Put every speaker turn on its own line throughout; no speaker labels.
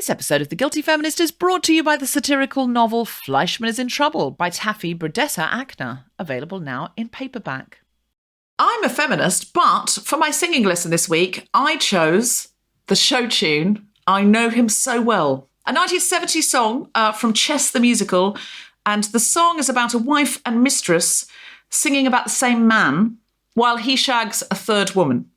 This episode of The Guilty Feminist is brought to you by the satirical novel Fleishman is in Trouble by Taffy Brodesser-Akner, available now in paperback. I'm a feminist, but for my singing lesson this week, I chose the show tune I Know Him So Well, a 1970s song from Chess the Musical, and the song is about a wife and mistress singing about the same man while he shags a third woman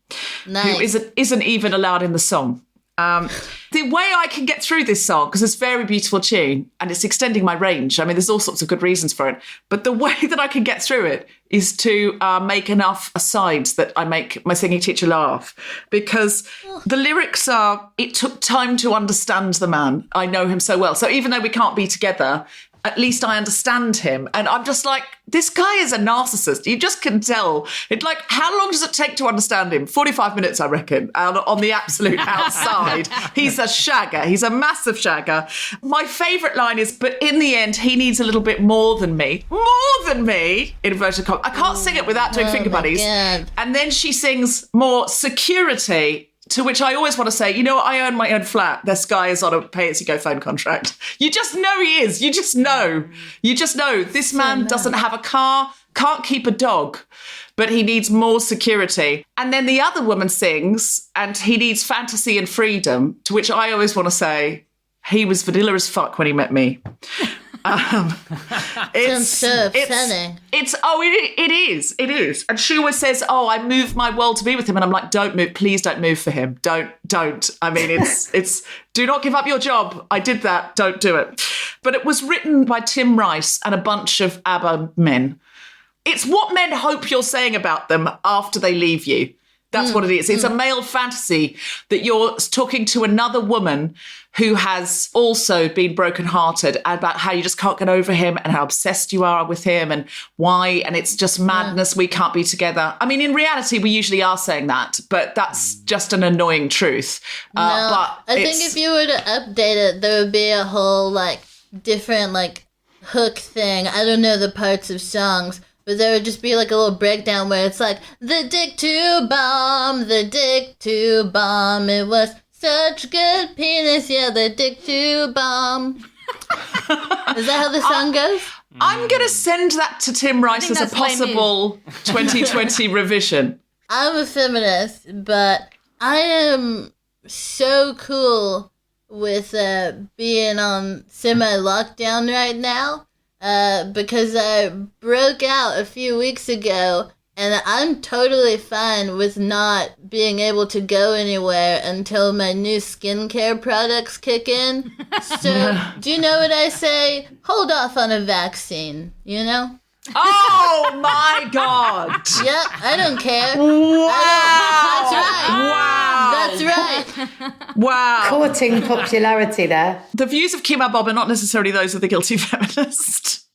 who isn't even allowed in the song. The way I can get through this song, because it's a very beautiful tune and it's extending my range. I mean, there's all sorts of good reasons for it. But the way that I can get through it is to make enough asides that I make my singing teacher laugh. Because the lyrics are, it took time to understand the man. I know him so well. So even though we can't be together, at least I understand him. And I'm just like, this guy is a narcissist. You just can tell. It's like, how long does it take to understand him? 45 minutes, I reckon, on the absolute outside. He's a shagger. He's a massive shagger. My favourite line is, but in the end, he needs a little bit more than me. More than me, in inverted commas. I can't sing it without doing finger buddies. God. And then she sings more security, to which I always want to say, you know what, I own my own flat. This guy is on a pay-as-you-go phone contract. You just know he is. You just know. You just know this man doesn't have a car, can't keep a dog, but he needs more security. And then the other woman sings, and he needs fantasy and freedom, to which I always want to say, he was vanilla as fuck when he met me. It's so upsetting. It is. And she always says, "Oh, I moved my world to be with him," and I'm like, "Don't move, please, don't move for him. Don't. I mean, it's. Do not give up your job. I did that. Don't do it." But it was written by Tim Rice and a bunch of ABBA men. It's what men hope you're saying about them after they leave you. That's what it is. It's a male fantasy that you're talking to another woman who has also been brokenhearted about how you just can't get over him and how obsessed you are with him and why. And it's just madness. We can't be together. I mean, in reality, we usually are saying that, but that's just an annoying truth.
But I think if you were to update it, there would be a whole different hook thing. I don't know the parts of songs. But there would just be a little breakdown where it's like, the dick tube bomb, it was such good penis, yeah, the dick tube bomb. Is that how the song goes?
I'm going to send that to Tim Rice as a possible 2020 revision.
I'm a feminist, but I am so cool with being on semi-lockdown right now. Because I broke out a few weeks ago, and I'm totally fine with not being able to go anywhere until my new skincare products kick in. So, do you know what I say? Hold off on a vaccine, you know?
Oh, my God.
Yep, I don't care.
Wow.
That's right.
Wow.
Courting popularity there.
The views of Kemah Bob are not necessarily those of the Guilty Feminist.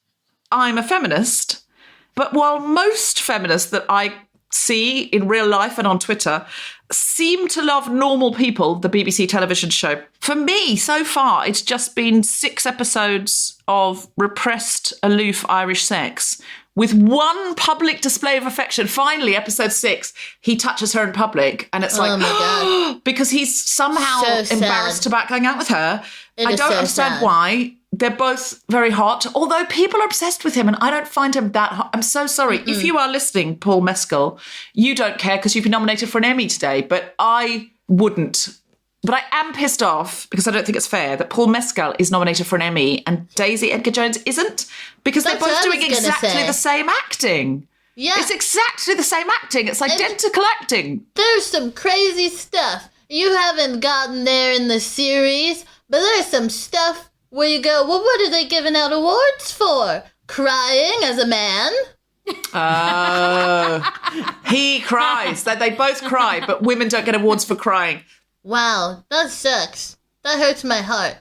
I'm a feminist, but while most feminists that I see in real life and on Twitter seem to love Normal People, the BBC television show, for me, so far, it's just been 6 episodes of repressed, aloof Irish sex with one public display of affection. Finally, episode 6, he touches her in public, and it's like, oh my God. Because he's somehow embarrassed about going out with her. I don't understand why. They're both very hot, although people are obsessed with him, and I don't find him that hot. I'm so sorry. If you are listening, Paul Mescal, you don't care because you've been nominated for an Emmy today, but I wouldn't. But I am pissed off because I don't think it's fair that Paul Mescal is nominated for an Emmy and Daisy Edgar-Jones isn't, because they're both doing exactly the same acting. Yeah. It's exactly the same acting. It's identical acting.
There's some crazy stuff. You haven't gotten there in the series, but there's some stuff where you go, well, what are they giving out awards for? Crying as a man?
He cries. They both cry, but women don't get awards for crying.
Wow, that sucks. That hurts my heart.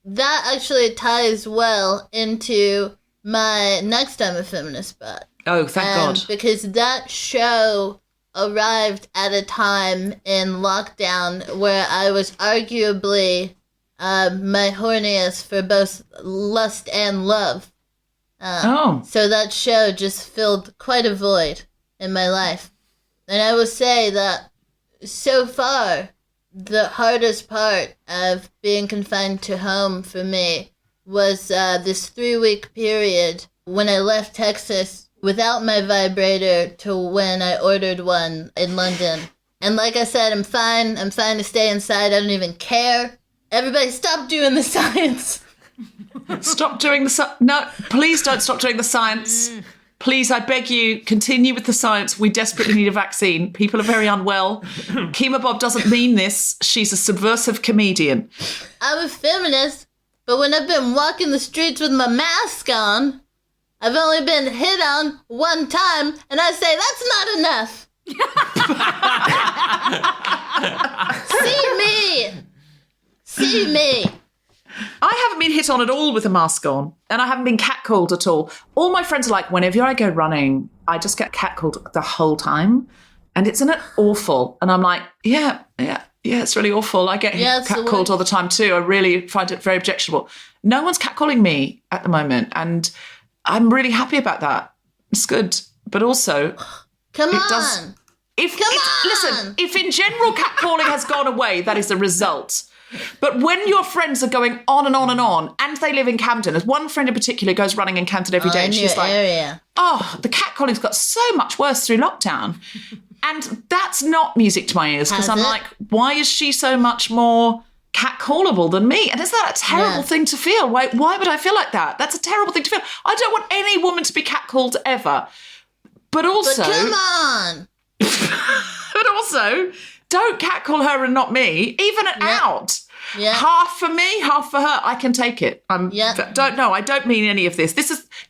That actually ties well into my next I'm a Feminist spot.
Oh, thank God.
Because that show arrived at a time in lockdown where I was arguably my horniest for both lust and love. So that show just filled quite a void in my life. And I will say that so far, the hardest part of being confined to home for me was this 3-week period when I left Texas without my vibrator to when I ordered one in London. And like I said, I'm fine. I'm fine to stay inside. I don't even care. Everybody stop doing the science.
Stop doing the No, please don't stop doing the science. Please, I beg you, continue with the science. We desperately need a vaccine. People are very unwell. Kemah Bob doesn't mean this. She's a subversive comedian.
I'm a feminist, but when I've been walking the streets with my mask on, I've only been hit on one time, and I say that's not enough. See me.
I haven't been hit on at all with a mask on, and I haven't been catcalled at all. All my friends are like, whenever I go running, I just get catcalled the whole time. And isn't it awful? And I'm like, yeah, it's really awful. I get catcalled all the time too. I really find it very objectionable. No one's catcalling me at the moment, and I'm really happy about that. It's good. But also, listen, if in general catcalling has gone away, that is a result. But when your friends are going on and on and on, and they live in Camden, as one friend in particular goes running in Camden every day, and she's like, the catcalling's got so much worse through lockdown. And that's not music to my ears, because I'm like, why is she so much more catcallable than me? And is that a terrible thing to feel? Why would I feel like that? That's a terrible thing to feel. I don't want any woman to be catcalled ever. But also...
But come on!
But also... don't catcall her and not me, even out. Yeah. Half for me, half for her. I can take it. I don't mean any of this.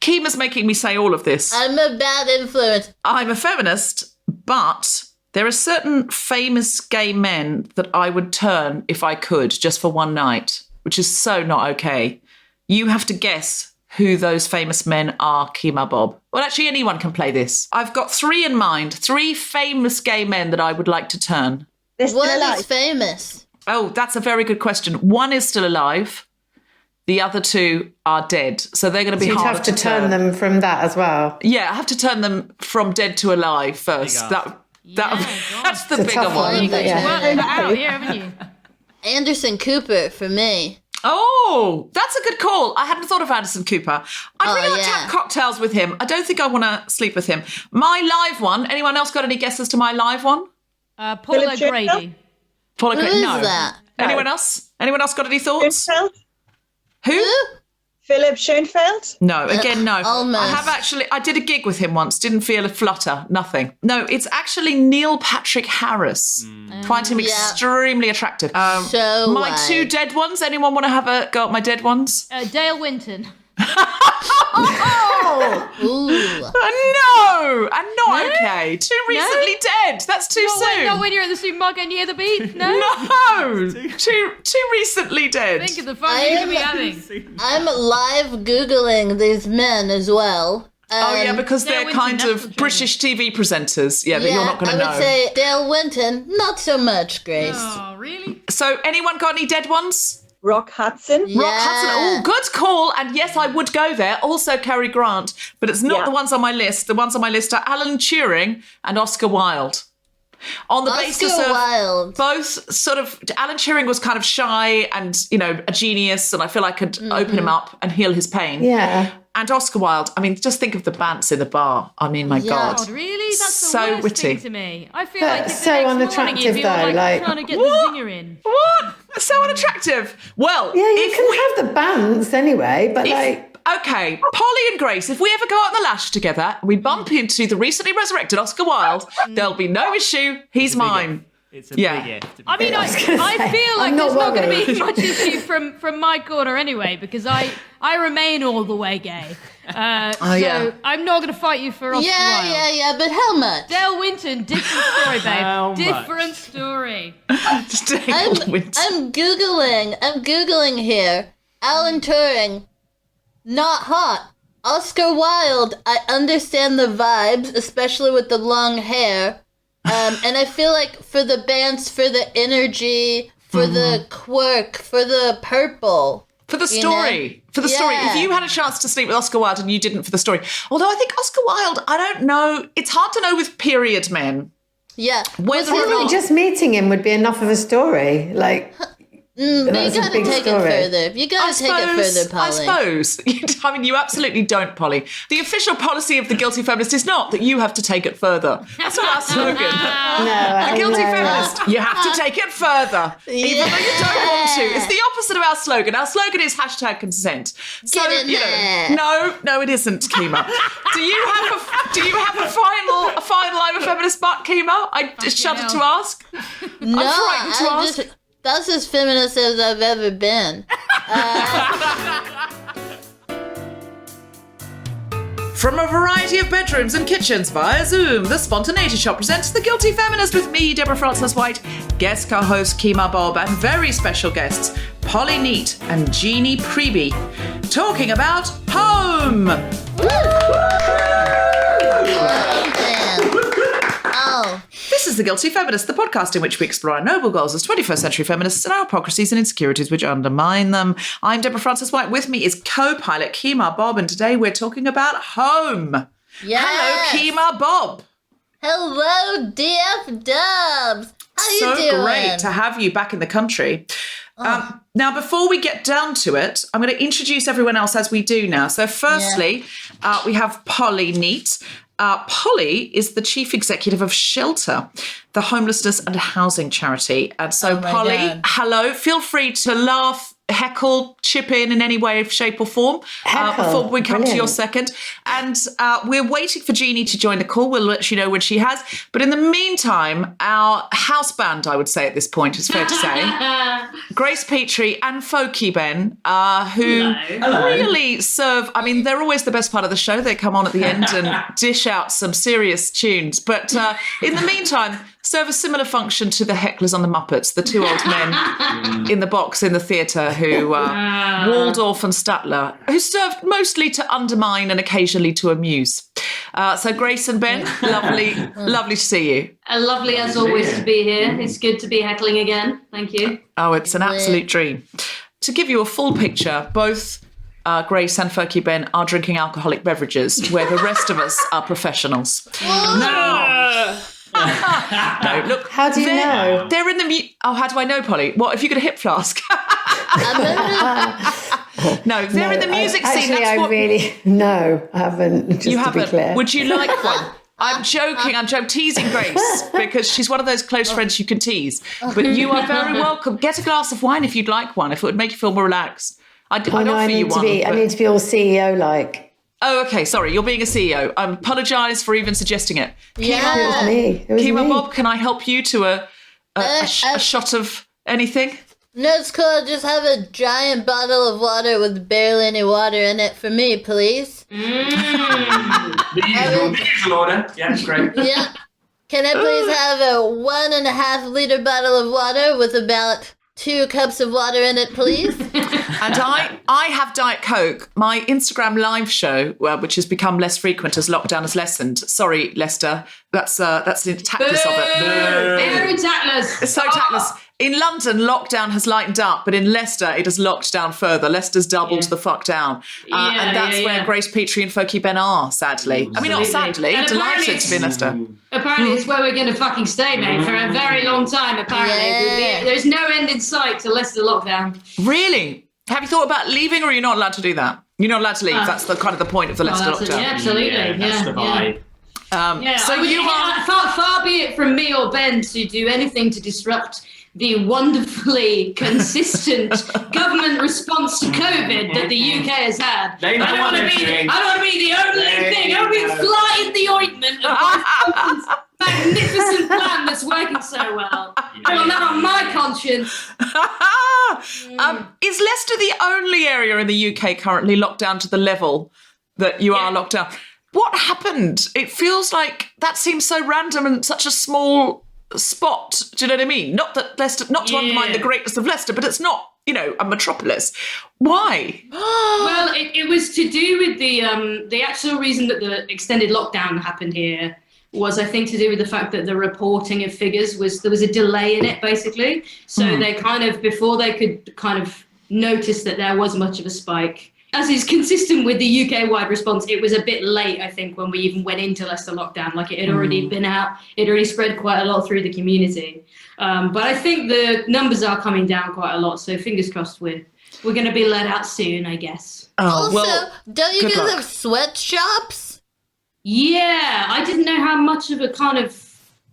Kemah's making me say all of this.
I'm a bad influence.
I'm a feminist, but there are certain famous gay men that I would turn if I could, just for one night, which is so not okay. You have to guess who those famous men are, Kemah Bob. Well, actually, anyone can play this. I've got 3 in mind, 3 famous gay men that I would like to turn.
What is famous?
Oh, that's a very good question. One is still alive. The other 2 are dead. So they're going to be harder
to turn. You'd have to turn them from that as well.
Yeah, I have to turn them from dead to alive first. That's the bigger one.
You've got to work that out here, haven't you?
Anderson Cooper for me.
Oh, that's a good call. I hadn't thought of Anderson Cooper. I'd really like to have cocktails with him. I don't think I want to sleep with him. My live one. Anyone else got any guesses to my live one?
Paul O'Grady.
Who is that?
Anyone else? Anyone else got any thoughts?
Schoenfeld?
Who?
Philip Schoenfeld?
No, again, no.
Almost.
I did a gig with him once, didn't feel a flutter, nothing. No, it's actually Neil Patrick Harris. Find him extremely attractive. My 2 dead ones, anyone want to have a go at my dead ones?
Dale Winton.
No, and not okay. Too recently dead. That's too soon.
Not when you're at the supermarket and you hear the beep. No,
too recently dead.
Think of the fun you could be having.
I'm live Googling these men as well.
Because they're kind of British TV presenters. Yeah, that you're not going to know.
I would say Dale Winton, not so much, Grace.
Oh, really?
So, anyone got any dead ones?
Rock Hudson.
Yeah.
Rock Hudson. Oh, good call. And yes, I would go there. Also, Cary Grant. But it's not the ones on my list. The ones on my list are Alan Turing and Oscar Wilde. On the basis of both sort of, Alan Turing was kind of shy and, a genius, and I feel I could open him up and heal his pain.
Yeah.
And Oscar Wilde, I mean, just think of the bants in the bar. I mean, my God.
Really? That's the
so
worst
witty
thing to me. I feel like it's
so unattractive, though.
Like trying to get the zinger in.
What? So unattractive. Well,
yeah, you can have the bands anyway, but
okay, Polly and Grace, if we ever go out on the lash together, we bump into the recently resurrected Oscar Wilde, there'll be no issue. He's mine.
It's a big if.
I mean, I feel like there's not going to be much issue from my corner anyway, because I remain all the way gay. I'm not going to fight you for Oscar Wilde.
Yeah, but how much?
Dale Winton, different story, babe. Different story.
I'm Googling here. Alan Turing, not hot. Oscar Wilde, I understand the vibes, especially with the long hair. And I feel like for the bands, for the energy, for the quirk, for the purple.
For the story. For the story. If you had a chance to sleep with Oscar Wilde and you didn't for the story. Although I think Oscar Wilde, I don't know. It's hard to know with period men.
Yeah.
Whether or
Really,
not
just meeting him would be enough of a story. Like,
But you
that's a
gotta
big
take
story.
it further. You gotta take it further, Polly.
I suppose. I mean, you absolutely don't, Polly. The official policy of the Guilty Feminist is not that you have to take it further. That's not our slogan.
no,
The Guilty Feminist, you have to take it further, even though you don't want to. It's the opposite of our slogan. Our slogan is #consent. So,
Get in there.
No, it isn't, Kemah. Do you have a final I'm a feminist but, Kemah? I shudder to ask.
No,
I'm frightened to ask.
That's as feminist as I've ever been.
From a variety of bedrooms and kitchens via Zoom, the Spontaneity Shop presents The Guilty Feminist with me, Deborah Frances-White, guest co-host Kemah Bob, and very special guests, Polly Neate and Jeanny Priebe, talking about home.
Oh.
This is The Guilty Feminist, the podcast in which we explore our noble goals as 21st century feminists and our hypocrisies and insecurities which undermine them. I'm Deborah Frances-White. With me is co-pilot Kemah Bob, and today we're talking about home.
Yes.
Hello, Kemah Bob.
Hello, DF Dubs. How you doing?
So great to have you back in the country. Now, before we get down to it, I'm going to introduce everyone else as we do now. So firstly, we have Polly Neate. Polly is the chief executive of Shelter, the homelessness and housing charity. And so, Polly, hello. Feel free to laugh, heckle, chip in any way, shape or form before we come to your second. And we're waiting for Jeanny to join the call. We'll let you know when she has. But in the meantime, our house band, I would say at this point, is fair to say, Grace Petrie and Folky Ben, who really serve, I mean, they're always the best part of the show. They come on at the end and dish out some serious tunes. But in the meantime, serve a similar function to the hecklers on the Muppets, the two old men in the box in the theatre who Waldorf and Statler, who served mostly to undermine and occasionally to amuse. So Grace and Ben, lovely to see you.
Lovely as always to be here. It's good to be heckling again. Thank you.
Oh, it's an absolute dream. To give you a full picture, both Grace and Folky Ben are drinking alcoholic beverages, where the rest of us are professionals. No, look.
How do you know?
They're in the how do I know, Polly? What, if you got a hip flask? No, they're in the music scene.
No, I haven't. Just
You
to
haven't.
Be clear.
Would you like one? I'm joking. I'm teasing Grace because she's one of those close friends you can tease. But you are very welcome. Get a glass of wine if you'd like one, if it would make you feel more relaxed. I'd offer you one.
I need to be all CEO-like.
Oh, okay. Sorry, you're being a CEO. I apologise for even suggesting it.
Yeah.
It was me.
Kemah Bob, can I help you to a shot of anything?
No, it's cool. Just have a giant bottle of water with barely any water in it for me, please.
The usual order. Yeah, that's great.
Yeah. Can I please have a 1.5 liter bottle of water with about 2 cups of water in it, please?
And I have Diet Coke. My Instagram live show, which has become less frequent as lockdown has lessened. Sorry, Leicester. That's the tactless of it.
Very tactless.
It's so tactless. In London, lockdown has lightened up, but in Leicester, it has locked down further. Leicester's doubled the fuck down. And that's where Grace Petrie and Folky Ben are, sadly. I mean, not sadly, delighted to be in Leicester.
Apparently it's where we're going to fucking stay, mate, for a very long time, apparently.
Yeah.
There's no end in sight to Leicester lockdown.
Really? Have you thought about leaving, or are you not allowed to do that? You're not allowed to leave. That's the kind of the point of the Leicester lockdown.
Yeah, absolutely.
That's the vibe.
So you are...
Far be it from me or Ben to do anything to disrupt the wonderfully consistent government response to COVID that the UK has had. I don't want to be the only thing. I want to be a fly in the ointment of this magnificent plan that's working so well. I want that on my conscience.
Is Leicester the only area in the UK currently locked down to the level that you are locked down? What happened? It feels like that seems so random and such a small spot. Do you know what I mean? Not that Leicester, not to undermine the greatness of Leicester, but it's not, a metropolis. Why?
Well, it was to do with the actual reason that the extended lockdown happened here was, I think, to do with the fact that the reporting of figures there was a delay in it, basically. So they kind of, before they could kind of notice that there was much of a spike, as is consistent with the UK-wide response, it was a bit late, I think, when we even went into Leicester lockdown. Like, it had already been out. It already spread quite a lot through the community. But I think the numbers are coming down quite a lot. So fingers crossed we're going to be let out soon, I guess.
Also, don't you guys have sweatshops?
Yeah, I didn't know how much of a kind of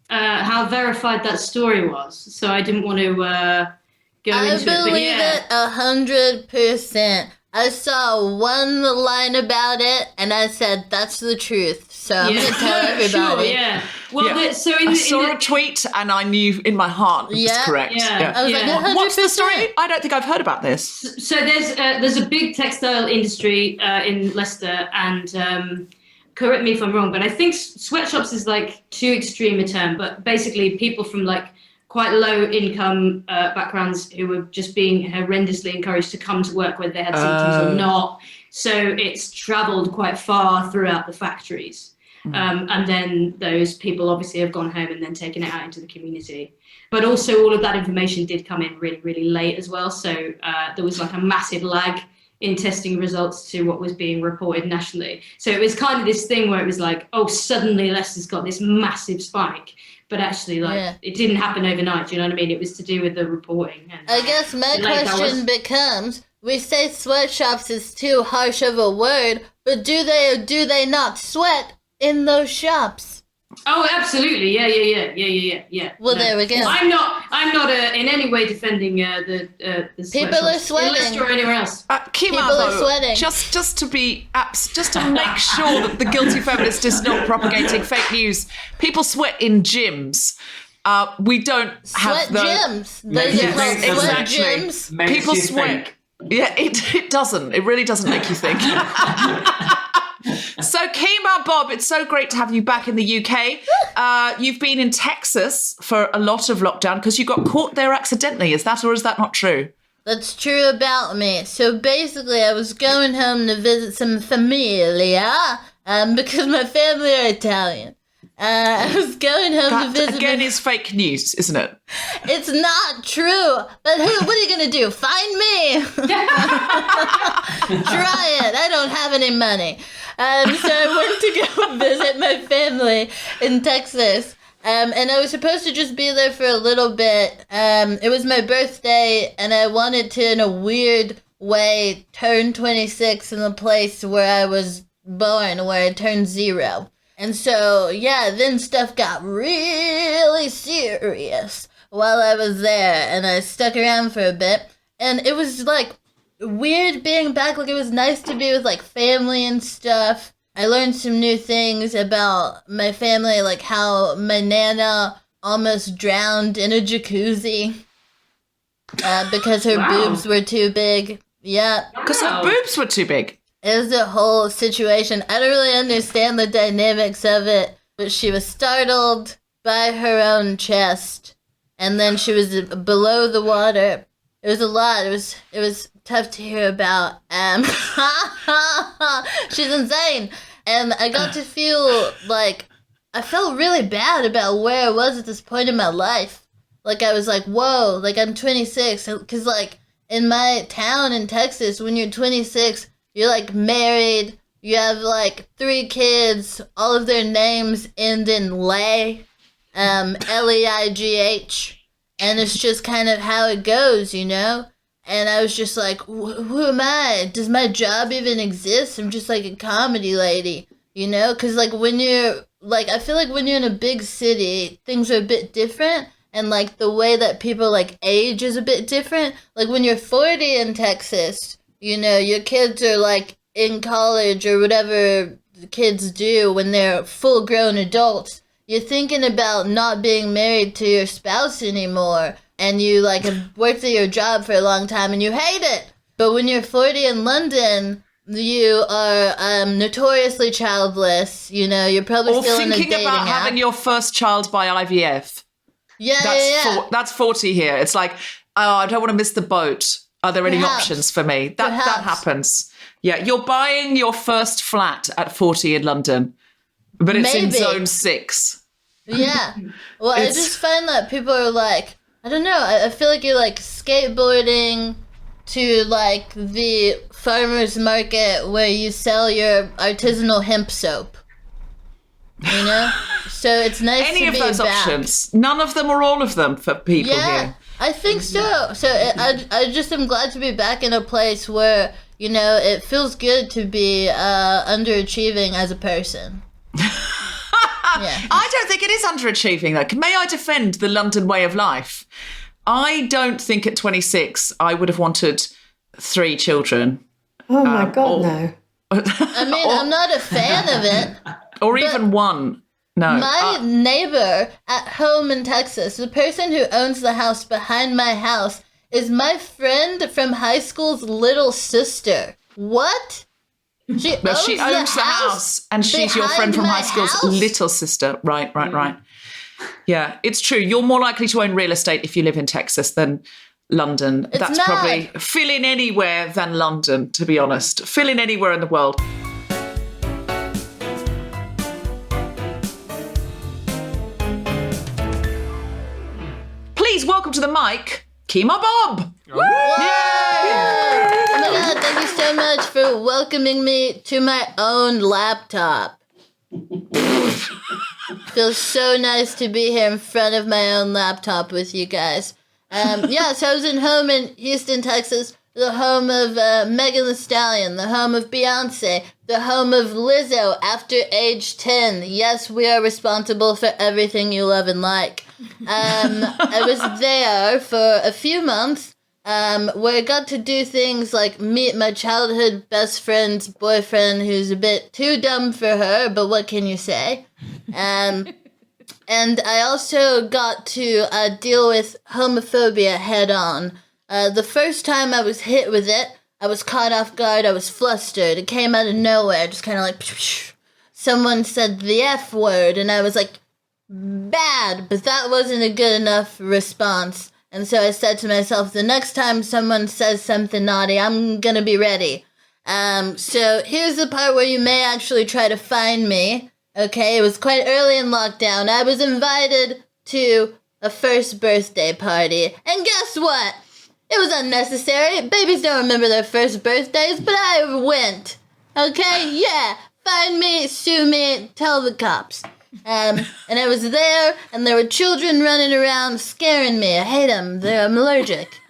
how verified that story was, so I didn't want to go into it.
I believe it 100%. I saw one line about it, and I said, "That's the truth." So I'm going to tell everybody.
Sure, yeah. Well,
I saw a tweet, and I knew in my heart it was correct.
Yeah. I was like, 100%.
What's the story? I don't think I've heard about this.
So there's a big textile industry in Leicester, and correct me if I'm wrong, but I think sweatshops is like too extreme a term, but basically people from like quite low income backgrounds who were just being horrendously encouraged to come to work whether they had symptoms or not. So it's traveled quite far throughout the factories. And then those people obviously have gone home and then taken it out into the community. But also all of that information did come in really, really late as well. So there was like a massive lag in testing results to what was being reported nationally. So it was kind of this thing where it was like, oh, suddenly Leicester's got this massive spike. But actually, it didn't happen overnight. Do you know what I mean? It was to do with the reporting. And
I guess my question becomes, we say sweatshops is too harsh of a word, but do they or do they not sweat in those shops?
Oh, absolutely. Yeah.
Well, there we go.
Well, I'm not in any way defending the
people are sweating.
in Leicester or anywhere else.
People are sweating.
Just to make sure that the Guilty Feminist is not propagating fake news. People sweat in gyms. We don't have
gyms. Those are called sweat gyms.
People sweat. Yeah, it doesn't. It really doesn't make you think. So, Kemah Bob, it's so great to have you back in the UK. You've been in Texas for a lot of lockdown because you got caught there accidentally. Is that or is that not true?
That's true about me. So basically, I was going home to visit some familia because my family are Italian. I was going home to visit.
Again, is fake news, isn't it?
It's not true. But what are you going to do? Find me? Try it. I don't have any money. So I went to go visit my family in Texas. And I was supposed to just be there for a little bit. It was my birthday, and I wanted to, in a weird way, turn 26 in the place where I was born, where I turned 0. And so, then stuff got really serious while I was there, and I stuck around for a bit. And it was, like, weird being back. Like, it was nice to be with, like, family and stuff. I learned some new things about my family, like how my Nana almost drowned in a jacuzzi because her boobs were too big. Yeah.
Because her boobs were too big.
It was a whole situation. I don't really understand the dynamics of it, but she was startled by her own chest, and then she was below the water. It was a lot. It was tough to hear about. She's insane. And I got to feel like I felt really bad about where I was at this point in my life. Like, I was like, whoa, like, I'm 26. Because, like, in my town in Texas, when you're 26, you're, like, married. You have, like, 3 kids. All of their names end in Leigh. Leigh. And it's just kind of how it goes, you know? And I was just like, who am I? Does my job even exist? I'm just like a comedy lady, you know? Because, like, when you're, like, I feel like when you're in a big city, things are a bit different. And, like, the way that people, like, age is a bit different. Like, when you're 40 in Texas, you know, your kids are, like, in college or whatever kids do when they're full-grown adults. You're thinking about not being married to your spouse anymore. And you, like, have worked at your job for a long time and you hate it. But when you're 40 in London, you are notoriously childless. You know, you're probably still in a dating app. Or thinking about
having your first child by IVF. That's 40 here. It's like, oh, I don't want to miss the boat. Are there any options for me? That happens. Yeah, you're buying your first flat at 40 in London, but it's in zone 6.
Yeah. Well, I just find that people are like, I don't know, I feel like you're like skateboarding to like the farmer's market where you sell your artisanal hemp soap. You know? So it's nice
Any
to
of
be
those
back.
options. None of them or all of them for people here.
I think so. So I just am glad to be back in a place where, you know, it feels good to be underachieving as a person.
I don't think it is underachieving, though. May I defend the London way of life? I don't think at 26 I would have wanted 3 children.
Oh, my God, no.
I mean, I'm not a fan of it.
Or even 1. No.
My neighbor at home in Texas, the person who owns the house behind my house, is my friend from high school's little sister. What? She owns the house
and she's your friend from high school's little sister. Right. Yeah, it's true. You're more likely to own real estate if you live in Texas than London. That's probably fill in anywhere than London, to be honest. Fill in anywhere in the world. Please welcome to the mic, Kemah Bob.
Woo! Oh my God, thank you so much for welcoming me to my own laptop. Feels so nice to be here in front of my own laptop with you guys. So I was home in Houston, Texas, the home of Megan Thee Stallion, the home of Beyonce, the home of Lizzo after age 10. Yes, we are responsible for everything you love and like. I was there for a few months where I got to do things like meet my childhood best friend's boyfriend who's a bit too dumb for her, but what can you say? And I also got to deal with homophobia head on. The first time I was hit with it, I was caught off guard, I was flustered. It came out of nowhere, just kind of like, someone said the F word, and I was like, bad, but that wasn't a good enough response. And so I said to myself, the next time someone says something naughty, I'm gonna be ready. So here's the part where you may actually try to find me. Okay, it was quite early in lockdown. I was invited to a first birthday party. And guess what? It was unnecessary. Babies don't remember their first birthdays, but I went. Okay, yeah. Find me, sue me, tell the cops. And I was there, and there were children running around scaring me. I hate them. I'm allergic.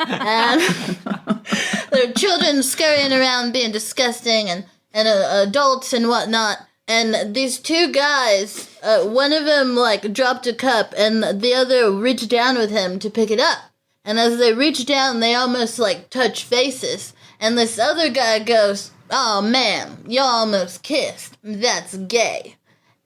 There were children scurrying around being disgusting, and adults and whatnot. And these 2 guys, one of them, like, dropped a cup, and the other reached down with him to pick it up. And as they reached down, they almost, like, touched faces. And this other guy goes, "Oh, man, you almost kissed. That's gay."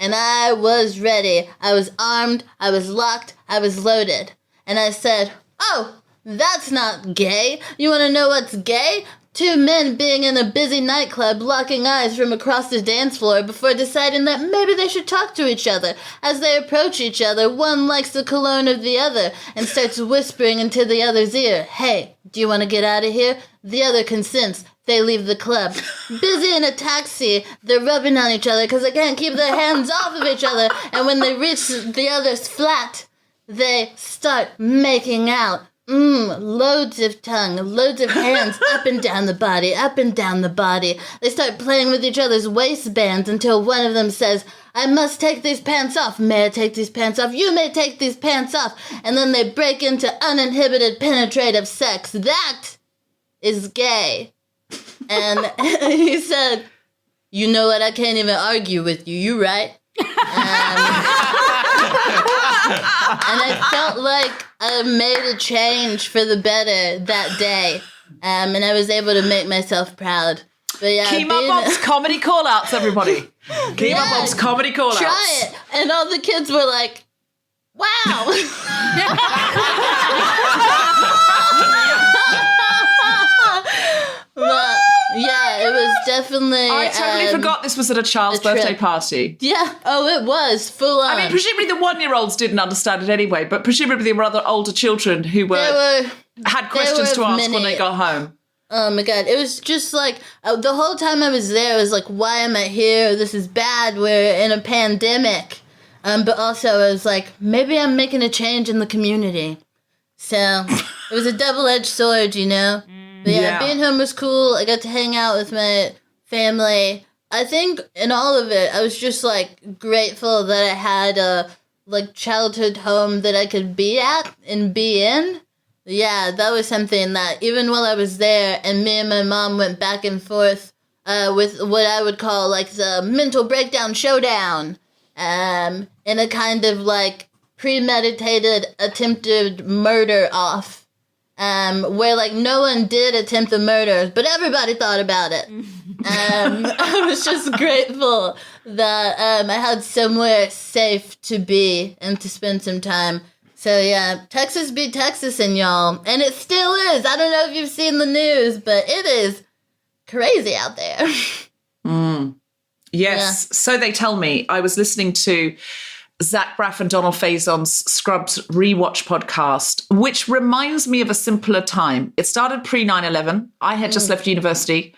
And I was ready. I was armed, I was locked, I was loaded. And I said, "Oh, that's not gay. You want to know what's gay? 2 men being in a busy nightclub locking eyes from across the dance floor before deciding that maybe they should talk to each other. As they approach each other, one likes the cologne of the other and starts whispering into the other's ear, 'Hey, do you want to get out of here?' The other consents. They leave the club. Busy in a taxi, they're rubbing on each other because they can't keep their hands off of each other. And when they reach the other's flat, they start making out. Loads of tongue, loads of hands up and down the body, up and down the body. They start playing with each other's waistbands until one of them says, 'I must take these pants off. May I take these pants off? You may take these pants off.' And then they break into uninhibited penetrative sex. That is gay." And he said, "You know what? I can't even argue with you. You right?" And I felt like I made a change for the better that day. And I was able to make myself proud. But yeah,
Kemah Bob's comedy call-outs, everybody. Kemah Bob's comedy call-outs.
Try it. And all the kids were like, "Wow." But yeah, it was definitely.
I totally forgot this was at a child's birthday party.
Yeah, it was full on.
I mean, presumably the 1-year-olds didn't understand it anyway, but presumably there were other older children who had questions to ask when they got home.
Oh my God, it was just like, the whole time I was there, I was like, why am I here? This is bad, we're in a pandemic. But also I was like, maybe I'm making a change in the community. So, it was a double-edged sword, you know? But yeah, being home was cool. I got to hang out with my family. I think in all of it, I was just like grateful that I had a like childhood home that I could be at and be in. Yeah, that was something that even while I was there and me and my mom went back and forth with what I would call like the mental breakdown showdown, in a kind of like premeditated attempted murder off. Where like no one did attempt the murders, but everybody thought about it. I was just grateful that I had somewhere safe to be and to spend some time. So yeah, Texas beat Texas, and y'all, and it still is. I don't know if you've seen the news, but it is crazy out there.
Yes, yeah. So they tell me. I was listening to Zach Braff and Donald Faison's Scrubs rewatch podcast, which reminds me of a simpler time. It started pre 9/11. I had just left university,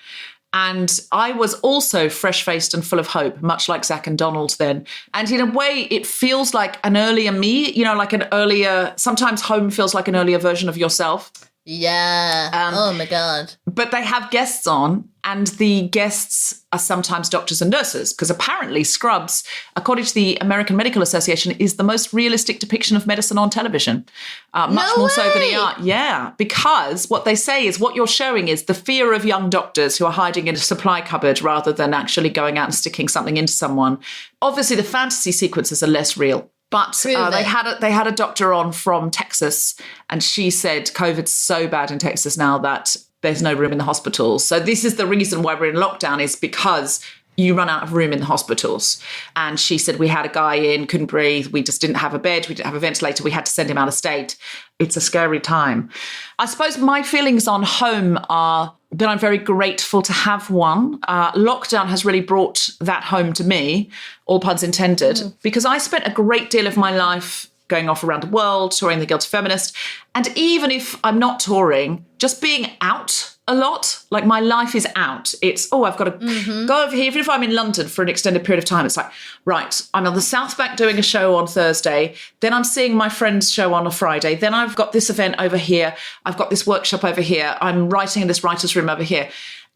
and I was also fresh-faced and full of hope, much like Zach and Donald then. And in a way, it feels like an earlier me, like an earlier, sometimes home feels like an earlier version of yourself.
Yeah. Oh my God.
But they have guests on, and the guests are sometimes doctors and nurses, because apparently Scrubs, according to the American Medical Association, is the most realistic depiction of medicine on television. Much more so than art. Yeah, because what they say is what you're showing is the fear of young doctors who are hiding in a supply cupboard rather than actually going out and sticking something into someone. Obviously, the fantasy sequences are less real. But they had a doctor on from Texas, and she said COVID's so bad in Texas now that there's no room in the hospitals. So this is the reason why we're in lockdown, is because you run out of room in the hospitals. And she said, we had a guy in, couldn't breathe. We just didn't have a bed. We didn't have a ventilator. We had to send him out of state. It's a scary time. I suppose my feelings on home are that I'm very grateful to have one. Lockdown has really brought that home to me, all puns intended, because I spent a great deal of my life going off around the world, touring the Guilty Feminist. And even if I'm not touring, just being out a lot, like my life is out. It's, I've got to go over here. Even if I'm in London for an extended period of time, it's like, right, I'm on the South Bank doing a show on Thursday. Then I'm seeing my friend's show on a Friday. Then I've got this event over here. I've got this workshop over here. I'm writing in this writer's room over here.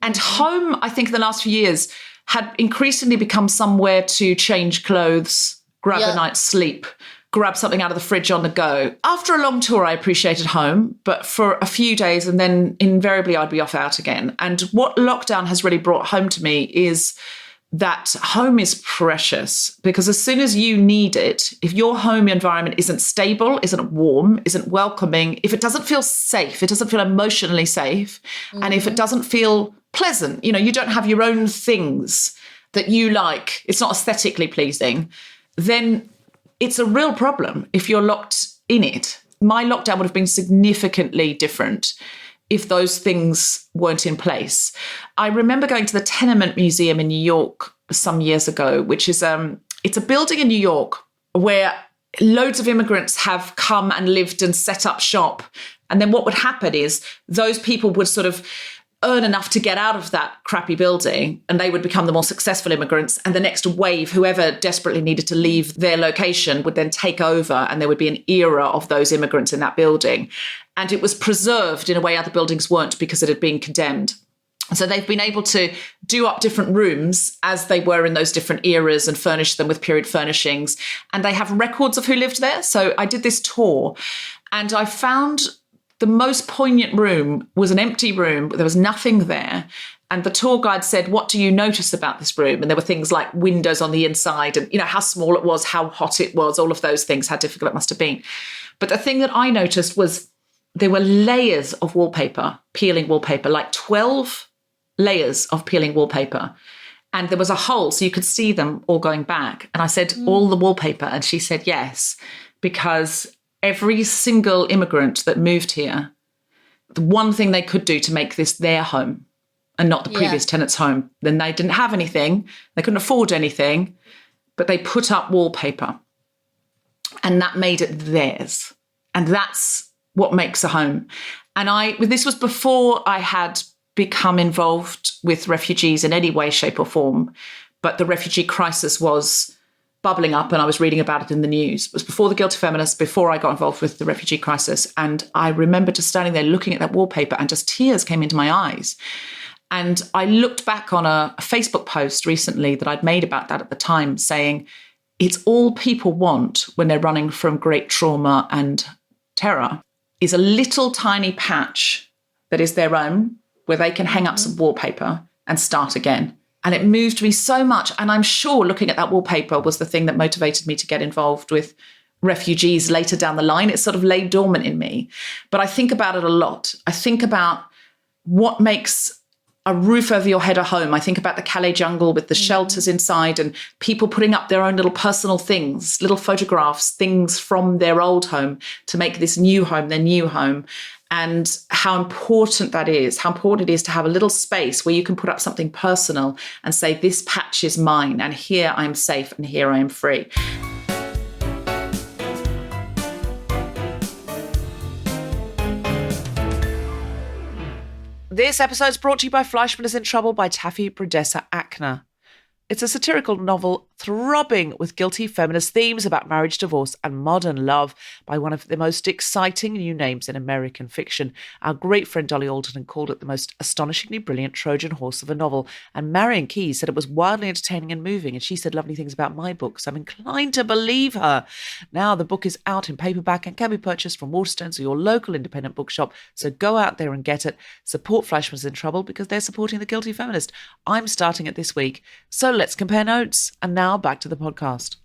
And home, I think in the last few years, had increasingly become somewhere to change clothes, grab a night's sleep, grab something out of the fridge on the go. After a long tour, I appreciated home, but for a few days, and then invariably I'd be off out again. And what lockdown has really brought home to me is that home is precious, because as soon as you need it, if your home environment isn't stable, isn't warm, isn't welcoming, if it doesn't feel safe, it doesn't feel emotionally safe, and if it doesn't feel pleasant, you don't have your own things that you like, it's not aesthetically pleasing, then it's a real problem if you're locked in it. My lockdown would have been significantly different if those things weren't in place. I remember going to the Tenement Museum in New York some years ago, which is it's a building in New York where loads of immigrants have come and lived and set up shop. And then what would happen is those people would sort of earn enough to get out of that crappy building, and they would become the more successful immigrants. And the next wave, whoever desperately needed to leave their location, would then take over, and there would be an era of those immigrants in that building. And it was preserved in a way other buildings weren't, because it had been condemned. So they've been able to do up different rooms as they were in those different eras and furnish them with period furnishings. And they have records of who lived there. So I did this tour, and I found the most poignant room was an empty room. There was nothing there. And the tour guide said, what do you notice about this room? And there were things like windows on the inside and, how small it was, how hot it was, all of those things, how difficult it must have been. But the thing that I noticed was there were layers of wallpaper, peeling wallpaper, like 12 layers of peeling wallpaper. And there was a hole, so you could see them all going back. And I said, all the wallpaper? And she said, yes, because every single immigrant that moved here, the one thing they could do to make this their home and not the previous tenant's home, then they didn't have anything, they couldn't afford anything, but they put up wallpaper, and that made it theirs. And that's what makes a home. And this was before I had become involved with refugees in any way, shape or form, but the refugee crisis was bubbling up and I was reading about it in the news. It was before the Guilty Feminist, before I got involved with the refugee crisis. And I remember just standing there looking at that wallpaper and just tears came into my eyes. And I looked back on a Facebook post recently that I'd made about that at the time, saying it's all people want when they're running from great trauma and terror is a little tiny patch that is their own, where they can hang up some wallpaper and start again. And it moved me so much. And I'm sure looking at that wallpaper was the thing that motivated me to get involved with refugees later down the line. It sort of lay dormant in me. But I think about it a lot. I think about what makes a roof over your head a home. I think about the Calais jungle with the shelters inside and people putting up their own little personal things, little photographs, things from their old home to make this new home their new home. And how important that is, how important it is to have a little space where you can put up something personal and say, this patch is mine, and here I'm safe, and here I am free. This episode is brought to you by Fleishman is in Trouble by Taffy Brodesser-Akner. It's a satirical novel throbbing with guilty feminist themes about marriage, divorce, and modern love by one of the most exciting new names in American fiction. Our great friend Dolly Alderton called it the most astonishingly brilliant Trojan horse of a novel, and Marion Keyes said it was wildly entertaining and moving, and she said lovely things about my book, so I'm inclined to believe her. Now the book is out in paperback and can be purchased from Waterstones or your local independent bookshop, so go out there and get it. Support Fleishman's in Trouble because they're supporting the Guilty Feminist. I'm starting it this week, so let's compare notes. And now back to the podcast.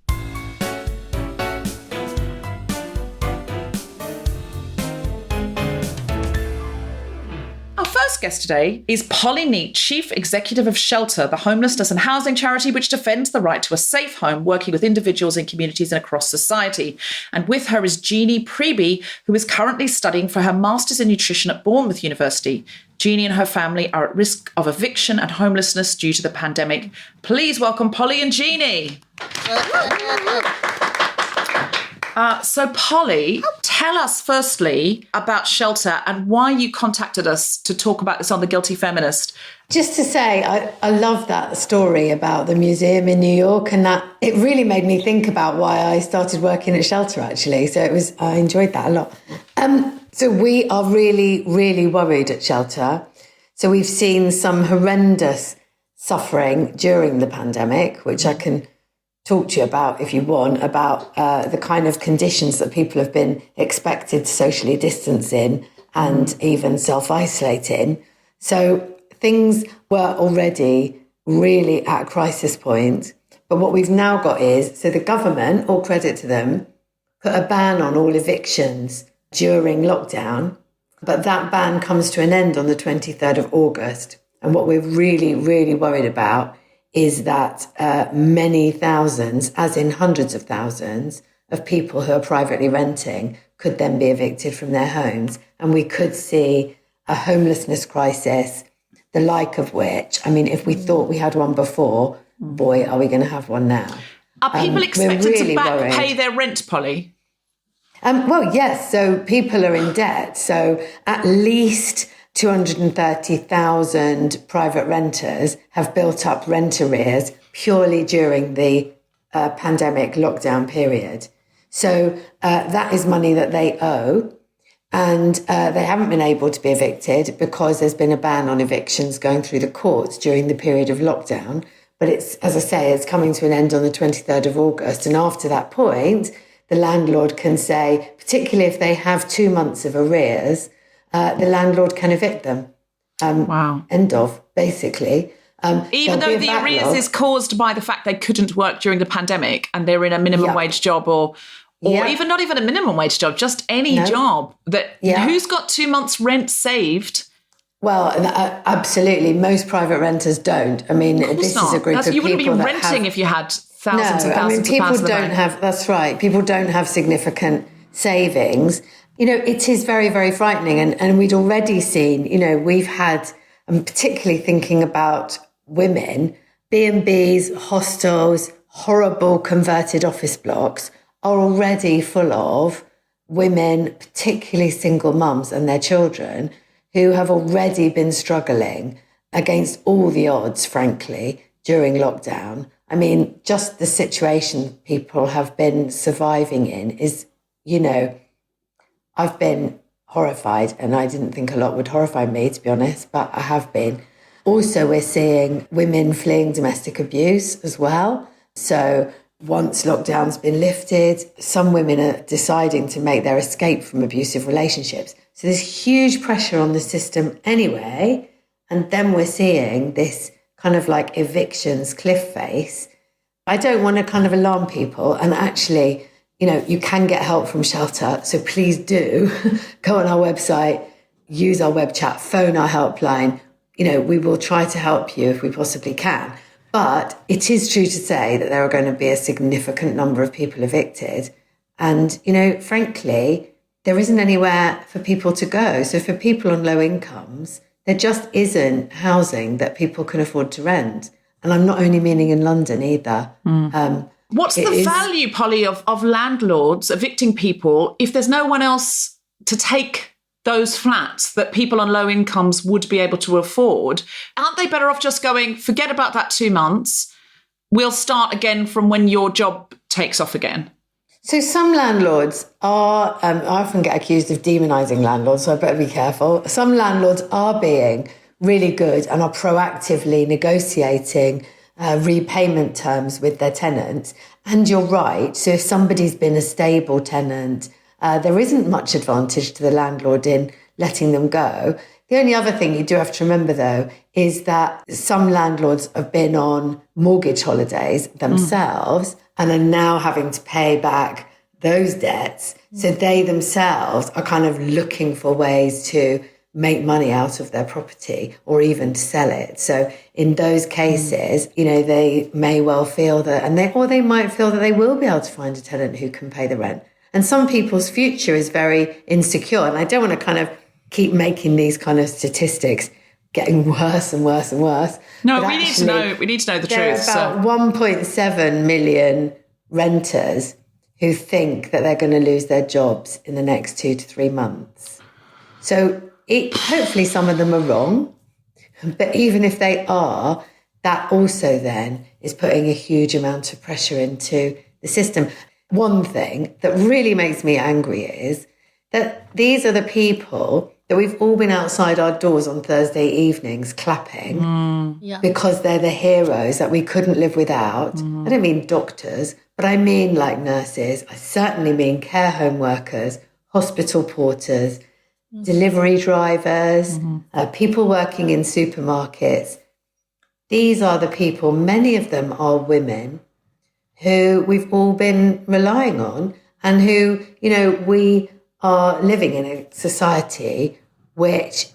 Our first guest today is Polly Neate, Chief Executive of Shelter, the homelessness and housing charity which defends the right to a safe home, working with individuals in communities and across society. And with her is Jeanny Priebe, who is currently studying for her Masters in Nutrition at Bournemouth University. Jeanny and her family are at risk of eviction and homelessness due to the pandemic. Please welcome Polly and Jeanny. So Polly, tell us firstly about Shelter and why you contacted us to talk about this on The Guilty Feminist.
Just to say, I love that story about the museum in New York, and that it really made me think about why I started working at Shelter, actually. So I enjoyed that a lot. So we are really, really worried at Shelter. So we've seen some horrendous suffering during the pandemic, which I can talk to you about if you want, about the kind of conditions that people have been expected to socially distance in and even self-isolate in. So things were already really at a crisis point. But what we've now got is, so the government, all credit to them, put a ban on all evictions during lockdown. But that ban comes to an end on the 23rd of August. And what we're really, really worried about is that many thousands, as in hundreds of thousands, of people who are privately renting could then be evicted from their homes. And we could see a homelessness crisis, the like of which, I mean, if we thought we had one before, boy, are we going to have one now.
Are people expected to back pay their rent, Polly?
Well, yes. So people are in debt. So at least 230,000 private renters have built up rent arrears purely during the pandemic lockdown period. So that is money that they owe, and they haven't been able to be evicted because there's been a ban on evictions going through the courts during the period of lockdown. But it's, as I say, it's coming to an end on the 23rd of August. And after that point, the landlord can say, particularly if they have 2 months of arrears, the landlord can evict them.
Wow.
End of, basically.
Even though the arrears is caused by the fact they couldn't work during the pandemic and they're in a minimum wage job or even not even a minimum wage job, just any job. Who's got 2 months rent saved?
Well, absolutely. Most private renters don't. I mean, this is a group of people
you wouldn't be renting if you had thousands and thousands of pounds in the bank.
That's right. People don't have significant savings. You know, it is very, very frightening. And we'd already seen, you know, we've had, I'm particularly thinking about women, B&Bs, hostels, horrible converted office blocks are already full of women, particularly single mums and their children, who have already been struggling against all the odds, frankly, during lockdown. I mean, just the situation people have been surviving in is, I've been horrified, and I didn't think a lot would horrify me, to be honest, but I have been. Also, we're seeing women fleeing domestic abuse as well. So once lockdown's been lifted, some women are deciding to make their escape from abusive relationships. So there's huge pressure on the system anyway. And then we're seeing this kind of like evictions cliff face. I don't want to kind of alarm people. And actually, you can get help from shelter. So please do go on our website, use our web chat, phone our helpline. We will try to help you if we possibly can. But it is true to say that there are going to be a significant number of people evicted. And, frankly, there isn't anywhere for people to go. So for people on low incomes, there just isn't housing that people can afford to rent. And I'm not only meaning in London either.
What's the value, Polly, of landlords evicting people if there's no one else to take those flats that people on low incomes would be able to afford? Aren't they better off just going, forget about that 2 months, we'll start again from when your job takes off again?
So some landlords are, I often get accused of demonising landlords, so I better be careful. Some landlords are being really good and are proactively negotiating repayment terms with their tenants. And you're right, so if somebody's been a stable tenant, there isn't much advantage to the landlord in letting them go. The only other thing you do have to remember, though, is that some landlords have been on mortgage holidays themselves and are now having to pay back those debts. So they themselves are kind of looking for ways to make money out of their property or even to sell it. So in those cases, they may well feel that, or they might feel that they will be able to find a tenant who can pay the rent. And some people's future is very insecure. And I don't want to kind of keep making these kind of statistics getting worse and worse and worse.
No, we need to know the truth.
There are about 1.7 million renters who think that they're going to lose their jobs in the next 2 to 3 months. So hopefully some of them are wrong. But even if they are, that also then is putting a huge amount of pressure into the system. One thing that really makes me angry is that these are the people that we've all been outside our doors on Thursday evenings clapping because they're the heroes that we couldn't live without. I don't mean doctors, but I mean like nurses. I certainly mean care home workers, hospital porters, delivery drivers, people working in supermarkets. These are the people, many of them are women, who we've all been relying on and who, we are living in a society which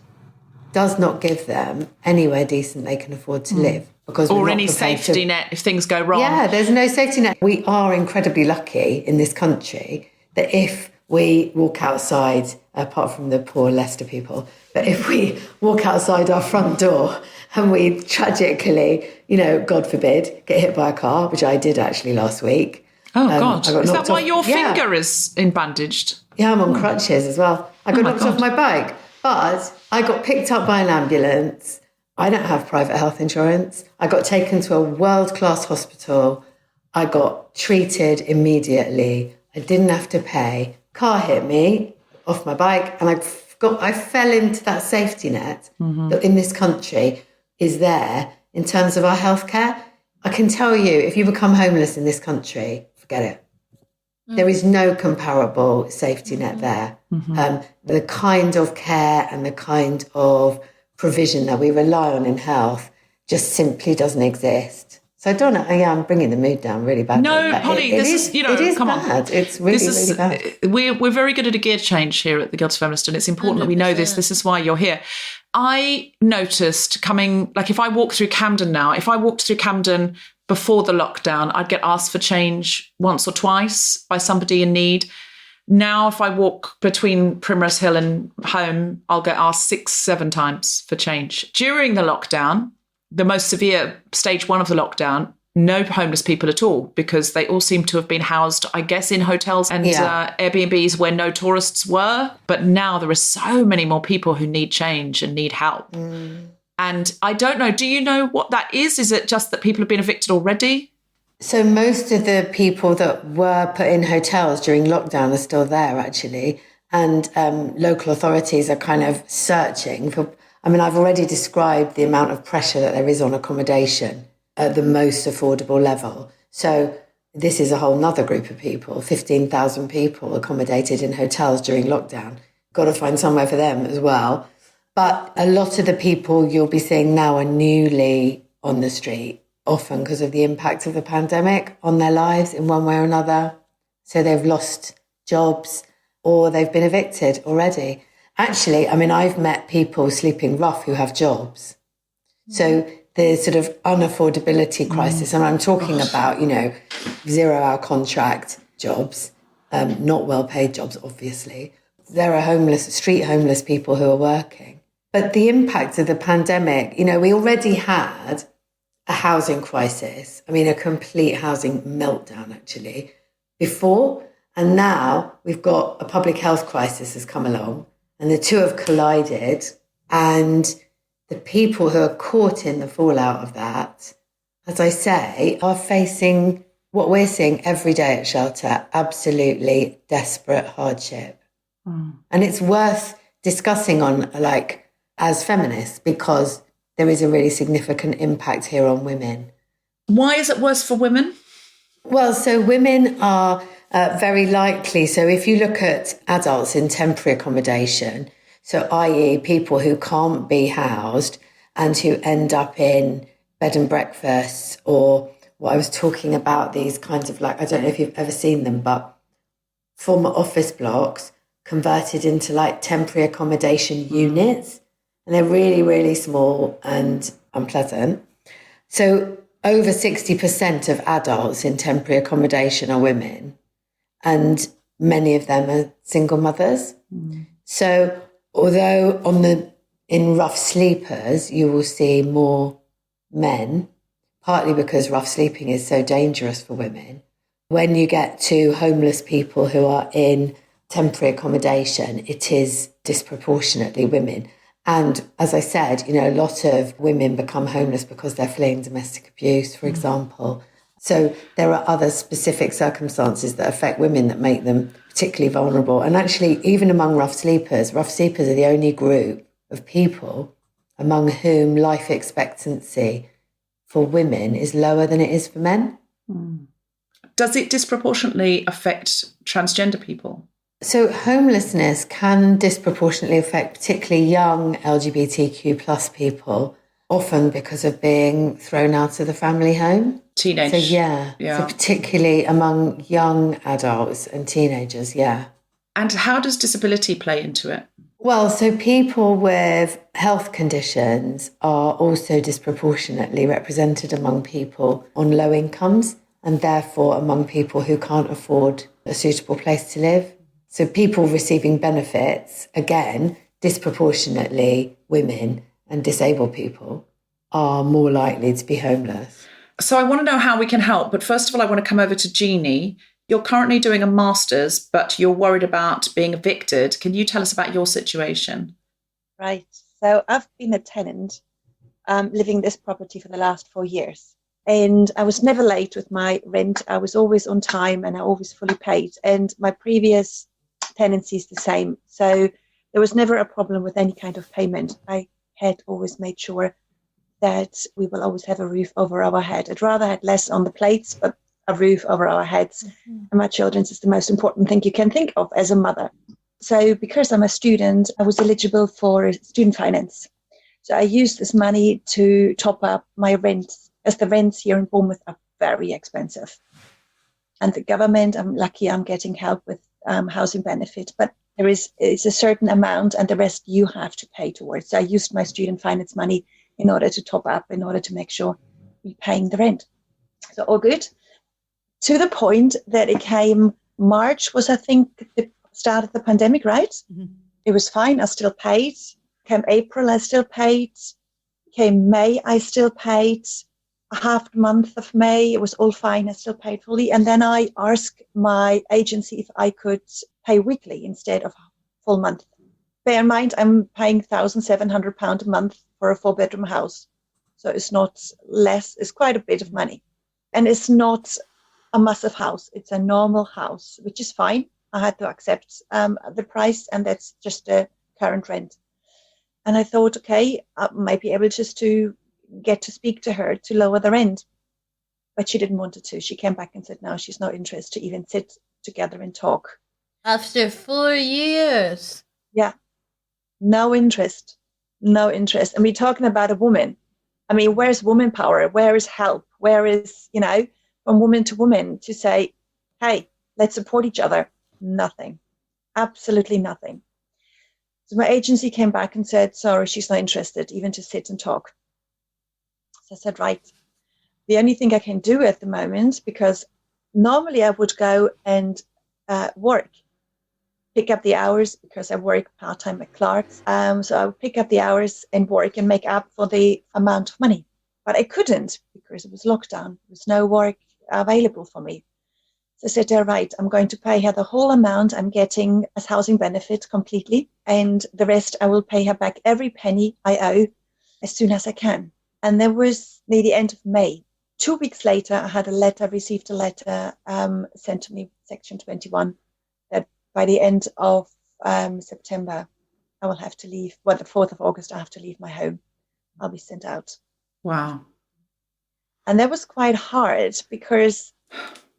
does not give them anywhere decent they can afford to live. Because
or any safety net if things go wrong.
Yeah, there's no safety net. We are incredibly lucky in this country that if we walk outside, apart from the poor Leicester people, but if we walk outside our front door and we tragically, God forbid, get hit by a car, which I did actually last week.
Oh, God. Is that why your finger is bandaged?
Yeah, I'm on crutches as well. I got knocked off my bike, but I got picked up by an ambulance. I don't have private health insurance. I got taken to a world-class hospital. I got treated immediately. I didn't have to pay. Car hit me off my bike, and I fell into that safety net that in this country is there in terms of our healthcare. I can tell you, if you become homeless in this country, forget it. There is no comparable safety net there. The kind of care and the kind of provision that we rely on in health just simply doesn't exist. So I don't know. I'm bringing the mood down really badly.
No, Polly,
it is
come
bad.
on.
It's really bad.
We're very good at a gear change here at the Guilty Feminist, and it's important that we know this. This is why you're here. I noticed if I walk through Camden now, if I walked through Camden before the lockdown, I'd get asked for change once or twice by somebody in need. Now, if I walk between Primrose Hill and home, I'll get asked 6-7 times for change. During the lockdown, the most severe stage 1 of the lockdown, no homeless people at all, because they all seem to have been housed, I guess, in hotels and Airbnbs where no tourists were. But now there are so many more people who need change and need help. And I don't know, do you know what that is? Is it just that people have been evicted already?
So most of the people that were put in hotels during lockdown are still there, actually. And local authorities are kind of searching for... I mean, I've already described the amount of pressure that there is on accommodation at the most affordable level. So this is a whole nother group of people, 15,000 people accommodated in hotels during lockdown. Got to find somewhere for them as well. But a lot of the people you'll be seeing now are newly on the street, often because of the impact of the pandemic on their lives in one way or another. So they've lost jobs or they've been evicted already. Actually, I mean, I've met people sleeping rough who have jobs. So the sort of unaffordability crisis, and I'm talking about, 0-hour contract jobs, not well-paid jobs, obviously. There are street homeless people who are working. But the impact of the pandemic, we already had a housing crisis. I mean, a complete housing meltdown, actually, before. And now we've got a public health crisis has come along, and the two have collided. And the people who are caught in the fallout of that, as I say, are facing what we're seeing every day at shelter, absolutely desperate hardship. And it's worth discussing on, as feminists, because there is a really significant impact here on women.
Why is it worse for women?
Well, so women are very likely. So if you look at adults in temporary accommodation, so i.e. people who can't be housed and who end up in bed and breakfasts, or what I was talking about, these kinds of I don't know if you've ever seen them, but former office blocks converted into temporary accommodation units. And they're really, really small and unpleasant. So over 60% of adults in temporary accommodation are women, and many of them are single mothers. So although in rough sleepers, you will see more men, partly because rough sleeping is so dangerous for women, when you get to homeless people who are in temporary accommodation, it is disproportionately women. And as I said, a lot of women become homeless because they're fleeing domestic abuse, for example. So there are other specific circumstances that affect women that make them particularly vulnerable. And actually, even among rough sleepers are the only group of people among whom life expectancy for women is lower than it is for men.
Does it disproportionately affect transgender people?
So homelessness can disproportionately affect particularly young LGBTQ plus people, often because of being thrown out of the family home.
Teenage.
So so particularly among young adults and teenagers,
And how does disability play into it?
Well, so people with health conditions are also disproportionately represented among people on low incomes, and therefore among people who can't afford a suitable place to live. So people receiving benefits, again, disproportionately women and disabled people are more likely to be homeless.
So I want to know how we can help. But first of all, I want to come over to Jeanny. You're currently doing a master's, but you're worried about being evicted. Can you tell us about your situation?
Right. So I've been a tenant living in this property for the last 4 years. And I was never late with my rent. I was always on time and I always fully paid. And my previous tenancy is the same. So there was never a problem with any kind of payment. I had always made sure that we will always have a roof over our head. I'd rather had less on the plates, but a roof over our heads. And my children's is the most important thing you can think of as a mother. So because I'm a student, I was eligible for student finance. So I used this money to top up my rent, as the rents here in Bournemouth are very expensive. And the government, I'm lucky I'm getting help with housing benefit, but it's a certain amount and the rest you have to pay towards. So I used my student finance money in order to top up, in order to make sure we're paying the rent. So all good. To the point that it came March was, I think, the start of the pandemic, right? Mm-hmm. It was fine. I still paid. Came April, I still paid. Came May, I still paid. A half month of May, it was all fine. I still paid fully. And then I asked my agency if I could pay weekly instead of full month. Bear in mind, I'm paying £1,700 a month for a 4-bedroom house. So it's not less, it's quite a bit of money. And it's not a massive house. It's a normal house, which is fine. I had to accept the price, and that's just the current rent. And I thought, okay, I might be able just to get to speak to her to lower the rent. But she didn't want to. She came back and said, no, she's not interested to even sit together and talk.
After 4 years.
Yeah. No interest. No interest. And we're talking about a woman. I mean, where's woman power? Where is help? Where is, from woman to woman to say, hey, let's support each other? Nothing. Absolutely nothing. So my agency came back and said, sorry, she's not interested even to sit and talk. So I said, right. The only thing I can do at the moment, because normally I would go and work, pick up the hours, because I work part-time at Clark's. So I would pick up the hours and work and make up for the amount of money. But I couldn't because it was lockdown. There was no work available for me. So I said, all right, I'm going to pay her the whole amount I'm getting as housing benefit completely. And the rest I will pay her back every penny I owe as soon as I can. And that was near the end of May. 2 weeks later, I received a letter sent to me, Section 21, that by the end of September, I will have to leave. Well, the 4th of August, I have to leave my home. I'll be sent out.
Wow.
And that was quite hard because,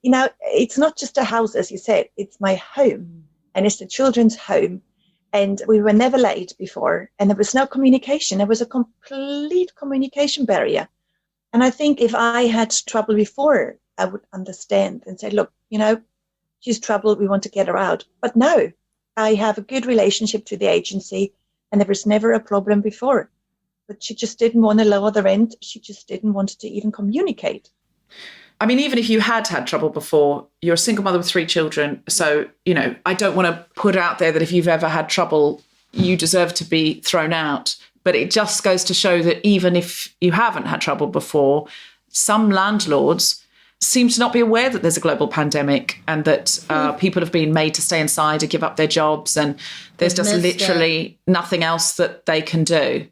it's not just a house, as you said, it's my home and it's the children's home. And we were never late before, and there was no communication. There was a complete communication barrier. And I think if I had trouble before, I would understand and say, look, she's troubled. We want to get her out. But no, I have a good relationship to the agency, and there was never a problem before. But she just didn't want to lower the rent. She just didn't want to even communicate.
I mean, even if you had trouble before, you're a single mother with 3 children. So, I don't want to put out there that if you've ever had trouble, you deserve to be thrown out. But it just goes to show that even if you haven't had trouble before, some landlords seem to not be aware that there's a global pandemic and that people have been made to stay inside and give up their jobs. And there's just literally nothing else that they can do.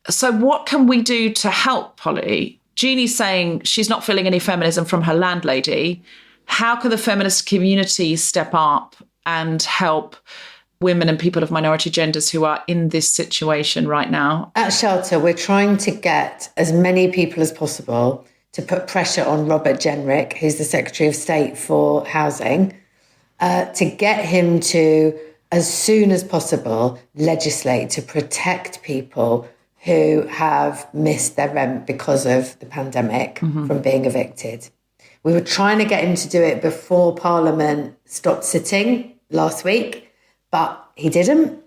So what can we do to help, Polly? Jeannie's saying she's not feeling any feminism from her landlady. How can the feminist community step up and help women and people of minority genders who are in this situation right now?
At Shelter, we're trying to get as many people as possible to put pressure on Robert Jenrick, who's the Secretary of State for Housing, to get him to, as soon as possible, legislate to protect people who have missed their rent because of the pandemic from being evicted. We were trying to get him to do it before Parliament stopped sitting last week, but he didn't.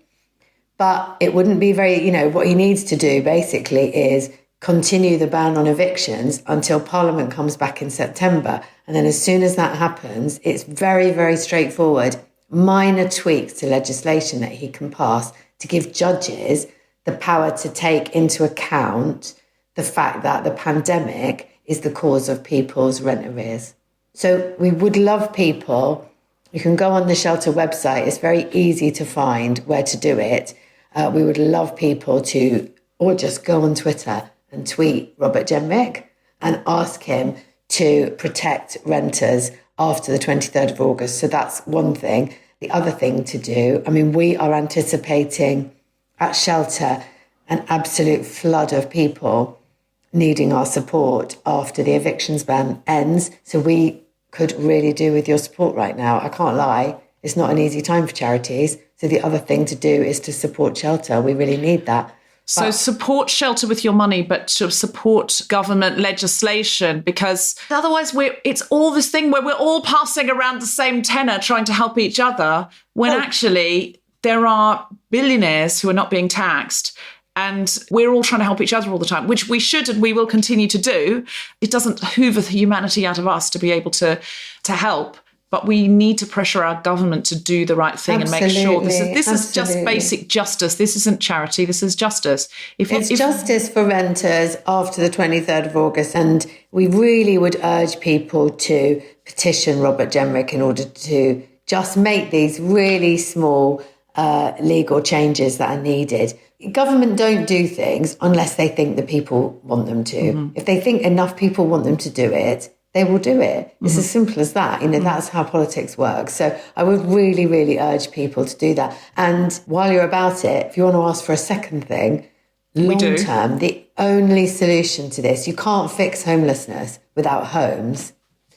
But it wouldn't be very, what he needs to do basically is continue the ban on evictions until Parliament comes back in September. And then as soon as that happens, it's very, very straightforward. Minor tweaks to legislation that he can pass to give judges the power to take into account the fact that the pandemic is the cause of people's rent arrears. So we would love people. You can go on the Shelter website. It's very easy to find where to do it. We would love people to, or just go on Twitter and tweet Robert Jenrick and ask him to protect renters after the 23rd of August. So that's one thing. The other thing to do, we are anticipating at Shelter an absolute flood of people needing our support after the evictions ban ends. So we could really do with your support right now. I can't lie. It's not an easy time for charities. So the other thing to do is to support Shelter. We really need that.
So support Shelter with your money, but to support government legislation, because otherwise it's all this thing where we're all passing around the same tenor trying to help each other when actually there are billionaires who are not being taxed and we're all trying to help each other all the time, which we should and we will continue to do. It doesn't hoover the humanity out of us to be able to help. But we need to pressure our government to do the right thing and make sure this is just basic justice. This isn't charity. This is justice.
It's justice for renters after the 23rd of August. And we really would urge people to petition Robert Jenrick in order to just make these really small legal changes that are needed. Government don't do things unless they think the people want them to. If they think enough people want them to do it, they will do it. It's as simple as that. That's how politics works. So I would really, really urge people to do that. And while you're about it, if you want to ask for a second thing, long term, the only solution to this, you can't fix homelessness without homes.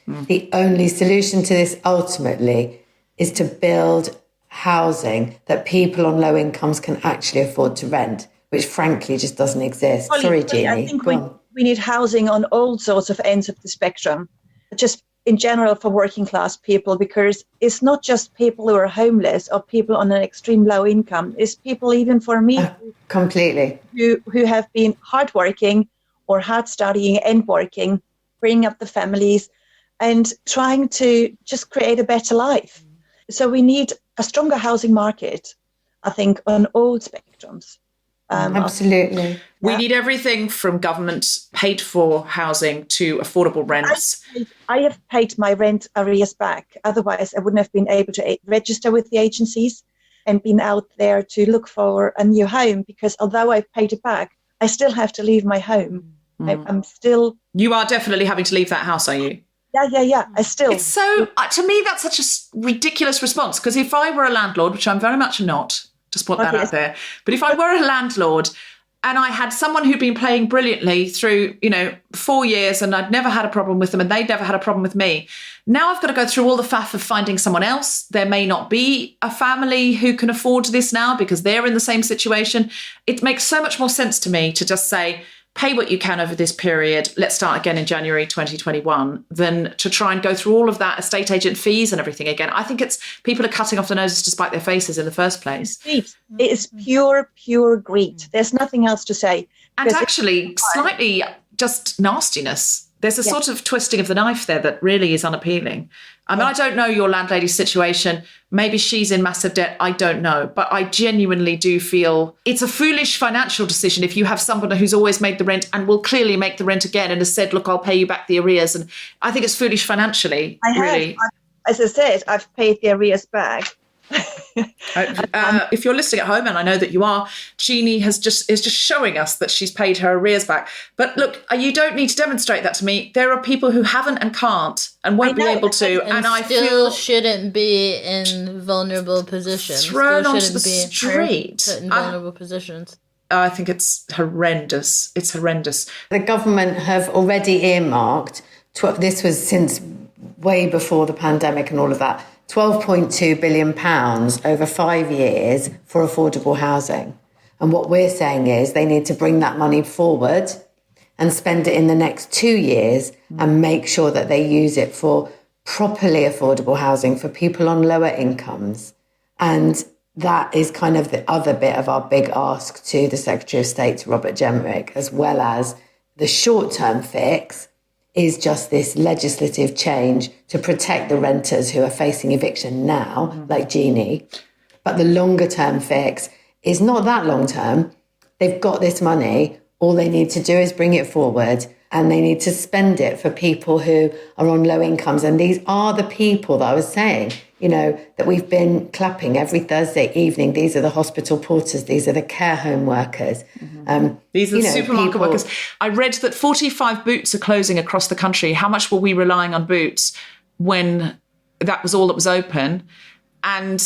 The only solution to this ultimately is to build housing that people on low incomes can actually afford to rent, which frankly just doesn't exist. Sorry, Jeanny.
I think we need housing on all sorts of ends of the spectrum, just in general for working class people, because it's not just people who are homeless or people on an extreme low income. It's people even for me
completely
who have been hardworking or hard studying and working, bringing up the families and trying to just create a better life. So we need a stronger housing market, I think, on all spectrums.
Absolutely.
We need everything from government paid for housing to affordable rents.
I have paid my rent arrears back. Otherwise, I wouldn't have been able to register with the agencies and been out there to look for a new home, because although I've paid it back, I still have to leave my home. I'm still...
You are definitely having to leave that house, are you?
Yeah. I still...
It's so... to me, that's such a ridiculous response, because if I were a landlord, which I'm very much not, just put that out there, but if I were a landlord and I had someone who'd been playing brilliantly through, 4 years and I'd never had a problem with them and they'd never had a problem with me, now I've got to go through all the faff of finding someone else. There may not be a family who can afford this now because they're in the same situation. It makes so much more sense to me to just say, pay what you can over this period, let's start again in January 2021, than to try and go through all of that estate agent fees and everything again. I think people are cutting off the noses to spite their faces in the first place.
Greed. It is pure greed. There's nothing else to say.
And actually slightly just nastiness. There's a sort of twisting of the knife there that really is unappealing. I mean, I don't know your landlady's situation. Maybe she's in massive debt. I don't know. But I genuinely do feel it's a foolish financial decision if you have someone who's always made the rent and will clearly make the rent again and has said, look, I'll pay you back the arrears. And I think it's foolish financially, really.
As I said, I've paid the arrears back.
If you're listening at home, and I know that you are, Jeanny is just showing us that she's paid her arrears back. But look, you don't need to demonstrate that to me. There are people who haven't and can't and won't be able to, and I feel
shouldn't be in vulnerable positions.
Thrown onto the street,
put in vulnerable positions.
I think it's horrendous. It's horrendous.
The government have already earmarked. This was since way before the pandemic and all of that. £12.2 billion over 5 years for affordable housing. And what we're saying is they need to bring that money forward and spend it in the next 2 years and make sure that they use it for properly affordable housing for people on lower incomes. And that is kind of the other bit of our big ask to the Secretary of State, to Robert Jenrick, as well as the short-term fix is just this legislative change to protect the renters who are facing eviction now, like Jeanny. But the longer term fix is not that long term. They've got this money. All they need to do is bring it forward, and they need to spend it for people who are on low incomes. And these are the people that I was saying, that we've been clapping every Thursday evening. These are the hospital porters. These are the care home workers.
These are the supermarket workers. I read that 45 Boots are closing across the country. How much were we relying on Boots when that was all that was open? And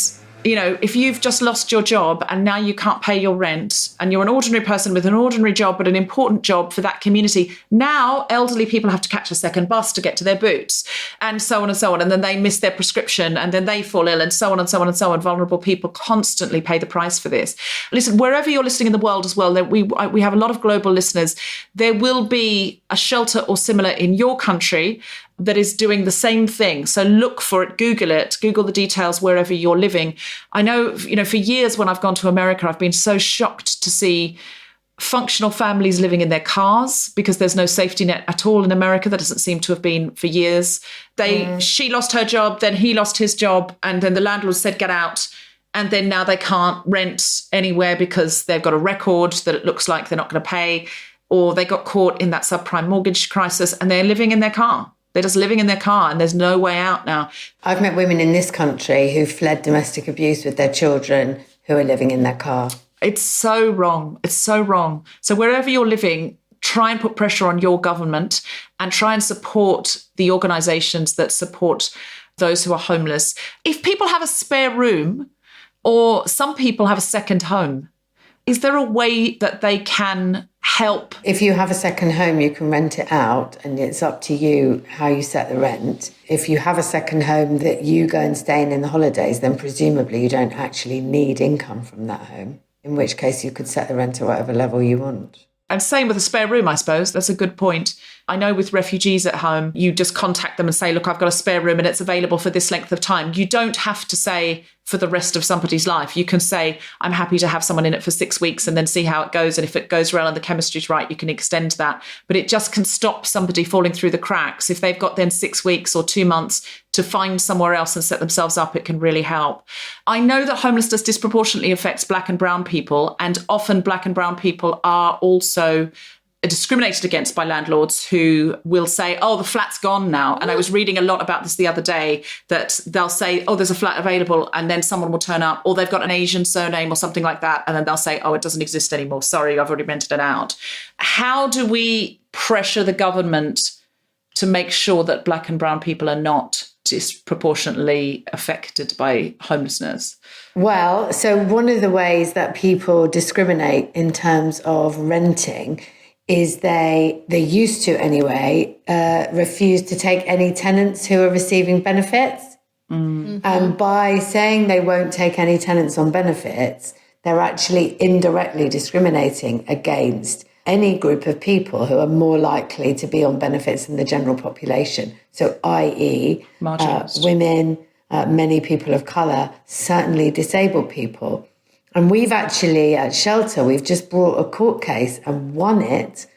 if you've just lost your job and now you can't pay your rent and you're an ordinary person with an ordinary job but an important job for that community, now elderly people have to catch a second bus to get to their Boots and so on and so on. And then they miss their prescription and then they fall ill and so on and so on and so on. Vulnerable people constantly pay the price for this. Listen, wherever you're listening in the world as well, we have a lot of global listeners. There will be a shelter or similar in your country that is doing the same thing. So look for it, Google the details wherever you're living. I know, for years when I've gone to America, I've been so shocked to see functional families living in their cars because there's no safety net at all in America. That doesn't seem to have been for years. She lost her job, then he lost his job, and then the landlord said, get out. And then now they can't rent anywhere because they've got a record that it looks like they're not going to pay, or they got caught in that subprime mortgage crisis and they're living in their car. They're just living in their car and there's no way out now.
I've met women in this country who fled domestic abuse with their children who are living in their car.
It's so wrong. It's so wrong. So wherever you're living, try and put pressure on your government and try and support the organisations that support those who are homeless. If people have a spare room, or some people have a second home, is there a way that they can help?
If you have a second home, you can rent it out, and it's up to you how you set the rent. If you have a second home that you go and stay in the holidays, then presumably you don't actually need income from that home, in which case you could set the rent at whatever level you want.
And same with a spare room, I suppose. That's a good point. I know with refugees at home, you just contact them and say, look, I've got a spare room and it's available for this length of time. You don't have to say for the rest of somebody's life. You can say, I'm happy to have someone in it for 6 weeks and then see how it goes. And if it goes well and the chemistry's right, you can extend that. But it just can stop somebody falling through the cracks. If they've got then 6 weeks or 2 months to find somewhere else and set themselves up, it can really help. I know that homelessness disproportionately affects Black and brown people, and often Black and brown people are also discriminated against by landlords who will say, oh, the flat's gone now. And I was reading a lot about this the other day, that they'll say, oh, there's a flat available, and then someone will turn up, or they've got an Asian surname or something like that, and then they'll say, oh, it doesn't exist anymore. Sorry, I've already rented it out. How do we pressure the government to make sure that Black and brown people are not disproportionately affected by homelessness?
Well, so one of the ways that people discriminate in terms of renting is they used to anyway, refuse to take any tenants who are receiving benefits. Mm-hmm. And by saying they won't take any tenants on benefits, they're actually indirectly discriminating against any group of people who are more likely to be on benefits than the general population. So i.e. women, many people of colour, certainly disabled people. And we've actually, at Shelter, we've just brought a court case and won it,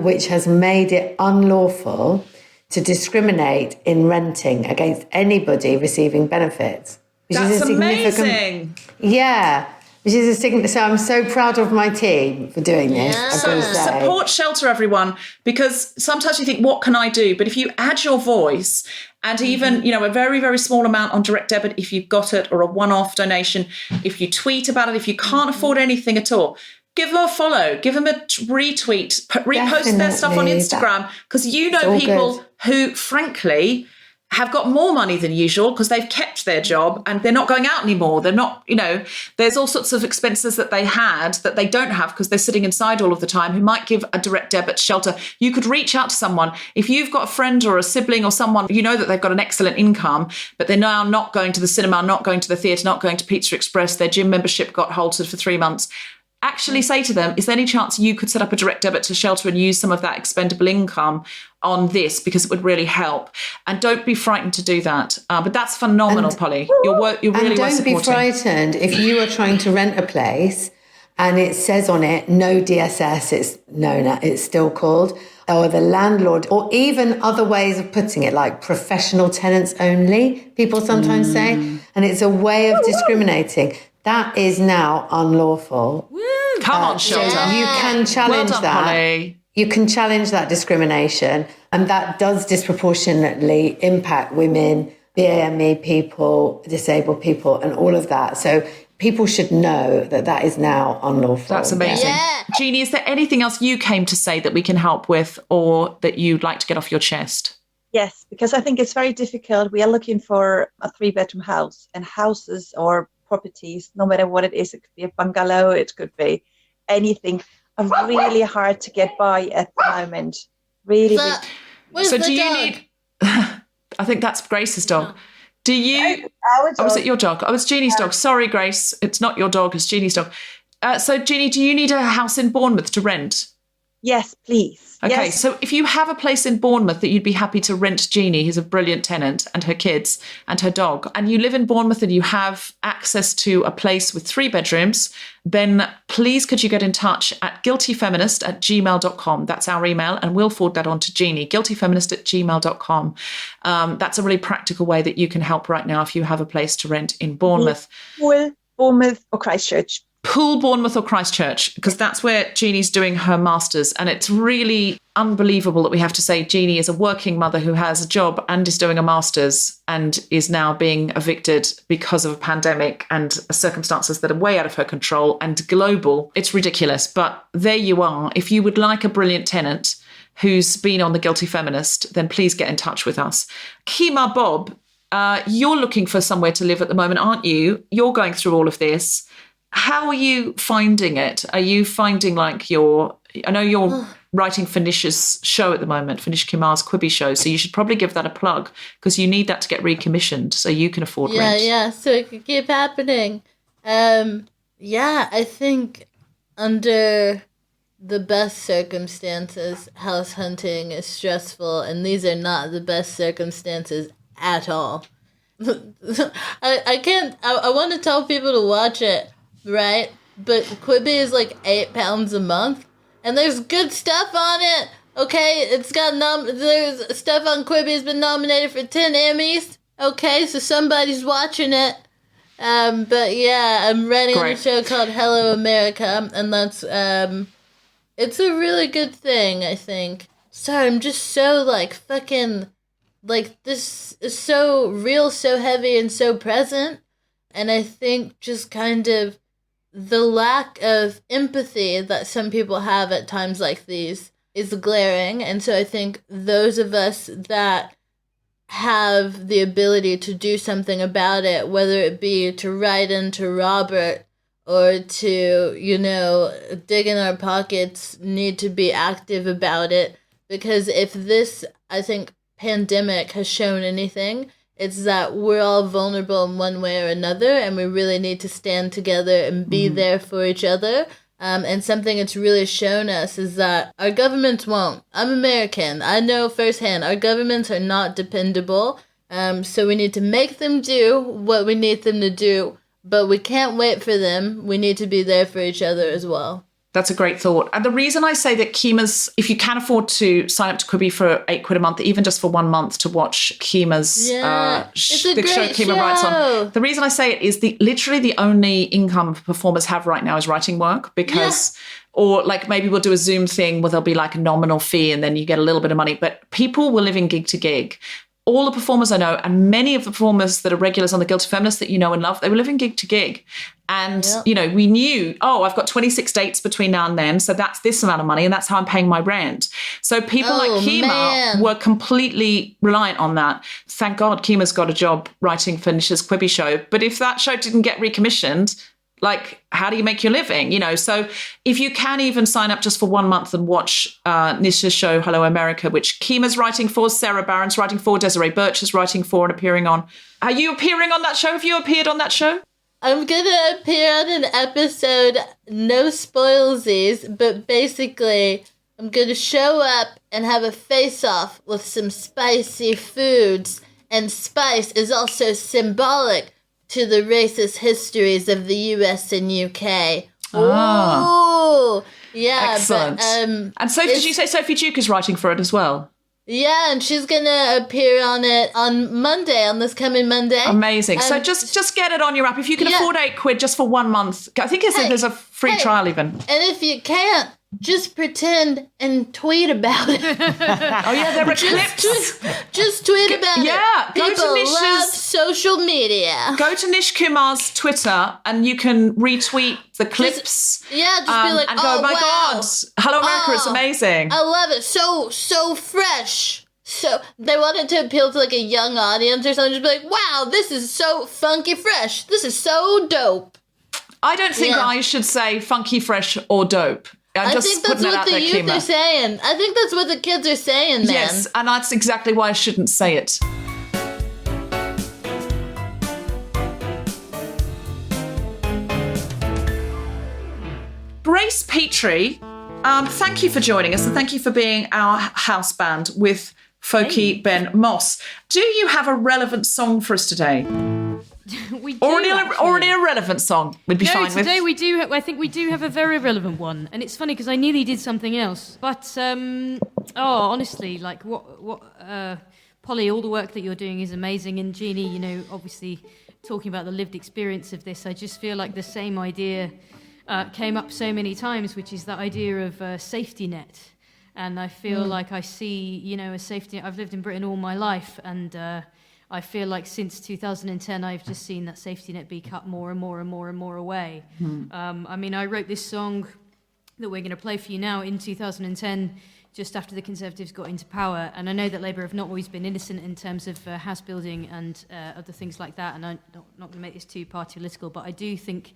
which has made it unlawful to discriminate in renting against anybody receiving benefits.
That's amazing.
Yeah. Which is a significant. So I'm so proud of my team for doing this.
Yeah.
So support Shelter, everyone, because sometimes you think, what can I do? But if you add your voice and even, a very, very small amount on direct debit, if you've got it, or a one-off donation, if you tweet about it, if you can't afford anything at all, give them a follow, give them a retweet, repost their stuff on Instagram, because people who, frankly, have got more money than usual because they've kept their job and they're not going out anymore. They're not, there's all sorts of expenses that they had that they don't have because they're sitting inside all of the time, who might give a direct debit to Shelter. You could reach out to someone. If you've got a friend or a sibling or someone, that they've got an excellent income, but they're now not going to the cinema, not going to the theatre, not going to Pizza Express, their gym membership got halted for 3 months. Actually say to them, is there any chance you could set up a direct debit to Shelter and use some of that expendable income on this, because it would really help? And don't be frightened to do that. But that's phenomenal, Polly. You're really well supporting.
And don't be frightened if you are trying to rent a place and it says on it, no DSS, it's still called, or the landlord, or even other ways of putting it, like professional tenants only, people sometimes say, and it's a way of discriminating. That is now unlawful.
Woo! Come on, Shelter.
You can challenge that.
Polly.
You can challenge that discrimination, and that does disproportionately impact women, BAME people, disabled people, and all of that. So people should know that is now unlawful.
That's amazing. Yeah. Jeanny, is there anything else you came to say that we can help with, or that you'd like to get off your chest?
Yes, because I think it's very difficult. We are looking for a 3-bedroom house, and houses or properties, no matter what it is, it could be a bungalow, it could be anything, are really hard to get by at the moment. Really.
So do you need... I think that's Grace's dog. Do you... was it your dog? Oh, it's Jeannie's dog. Sorry, Grace. It's not your dog, it's Jeannie's dog. So, Jeanny, do you need a house in Bournemouth to rent?
Yes, please.
Okay,
yes.
So if you have a place in Bournemouth that you'd be happy to rent Jeanny, who's a brilliant tenant, and her kids and her dog, and you live in Bournemouth and you have access to a place with 3 bedrooms, then please could you get in touch at guiltyfeminist@gmail.com. That's our email, and we'll forward that on to Jeanny, guiltyfeminist@gmail.com. That's a really practical way that you can help right now if you have a place to rent in Bournemouth.
Bournemouth or Christchurch.
Poole, Bournemouth or Christchurch, because that's where Jeannie's doing her master's. And it's really unbelievable that we have to say Jeannie is a working mother who has a job and is doing a master's and is now being evicted because of a pandemic and circumstances that are way out of her control and global. It's ridiculous. But there you are. If you would like a brilliant tenant who's been on the Guilty Feminist, then please get in touch with us. Kemah Bob, you're looking for somewhere to live at the moment, aren't you? You're going through all of this. How are you finding it? Are you finding like I know you're writing for Nish's show at the moment, for Nish Kemah's Quibi show, so you should probably give that a plug because you need that to get recommissioned so you can afford rent.
Yeah, so it could keep happening. I think under the best circumstances, house hunting is stressful, and these are not the best circumstances at all. I want to tell people to watch it, right? But Quibi is like £8 a month, and there's good stuff on it. Okay, it's got there's stuff on Quibi has been nominated for 10 Emmys. Okay, so somebody's watching it. But yeah, I'm writing on a show called Hello America, and that's it's a really good thing, I think. Sorry, I'm just so this is so real, so heavy, and so present. And I think just kind of the lack of empathy that some people have at times like these is glaring. And so I think those of us that have the ability to do something about it, whether it be to write into Robert or to, dig in our pockets, need to be active about it. Because if this, I think, pandemic has shown anything, it's that we're all vulnerable in one way or another, and we really need to stand together and be there for each other. And something it's really shown us is that our governments won't. I'm American. I know firsthand our governments are not dependable. So we need to make them do what we need them to do, but we can't wait for them. We need to be there for each other as well.
That's a great thought. And the reason I say that Kemah's, if you can afford to sign up to Quibi for £8 a month, even just for 1 month to watch Kemah's the show Kemah writes on. The reason I say it is literally the only income performers have right now is writing work because, or like maybe we'll do a Zoom thing where there'll be like a nominal fee and then you get a little bit of money. But people were living gig to gig. All the performers I know, and many of the performers that are regulars on the Guilty Feminist that you know and love, they were living gig to gig. And, we knew, I've got 26 dates between now and then, so that's this amount of money, and that's how I'm paying my rent. So people like Kemah were completely reliant on that. Thank God Kemah's got a job writing for Nish's Quibi show. But if that show didn't get recommissioned, how do you make your living? So if you can even sign up just for 1 month and watch Nish's show, Hello America, which Kemah's writing for, Sarah Barron's writing for, Desiree Birch is writing for and appearing on. Are you appearing on that show? Have you appeared on that show?
I'm going to appear on an episode, no spoilsies, but basically I'm going to show up and have a face-off with some spicy foods. And spice is also symbolic to the racist histories of the US and UK. Oh, yeah.
Excellent. And so did you say Sophie Duke is writing for it as well?
Yeah, and she's going to appear on it on Monday, on this coming Monday.
Amazing. So just get it on your app. If you can afford £8 just for 1 month, I think there's a free trial even.
And if you can't, just pretend and tweet about it.
There are clips.
Just tweet about it.
Yeah,
People love social media.
Go to Nish Kemah's Twitter and you can retweet the clips.
Just be like,
and go, my God, Hello America, it's amazing.
I love it. So fresh. So they wanted to appeal to like a young audience or something. Just be like, wow, this is so funky fresh. This is so dope.
I don't think guys should say funky fresh or dope.
I think that's what the youth are saying. I think that's what the kids are saying, man.
Yes, and that's exactly why I shouldn't say it. Grace Petrie, thank you for joining us and thank you for being our house band with Folky Ben Moss. Do you have a relevant song for us today?
We do,
or an irrelevant song would be fine with.
Today we do. I think we do have a very relevant one, and it's funny because I nearly did something else. But honestly, like Polly, all the work that you're doing is amazing, and Jeanny, obviously talking about the lived experience of this, I just feel like the same idea came up so many times, which is that idea of safety net. And I feel like I see, a safety net. I've lived in Britain all my life, and I feel like since 2010, I've just seen that safety net be cut more and more and more and more away. I wrote this song that we're going to play for you now in 2010, just after the Conservatives got into power. And I know that Labour have not always been innocent in terms of house building and other things like that, and I'm not going to make this too party political, but I do think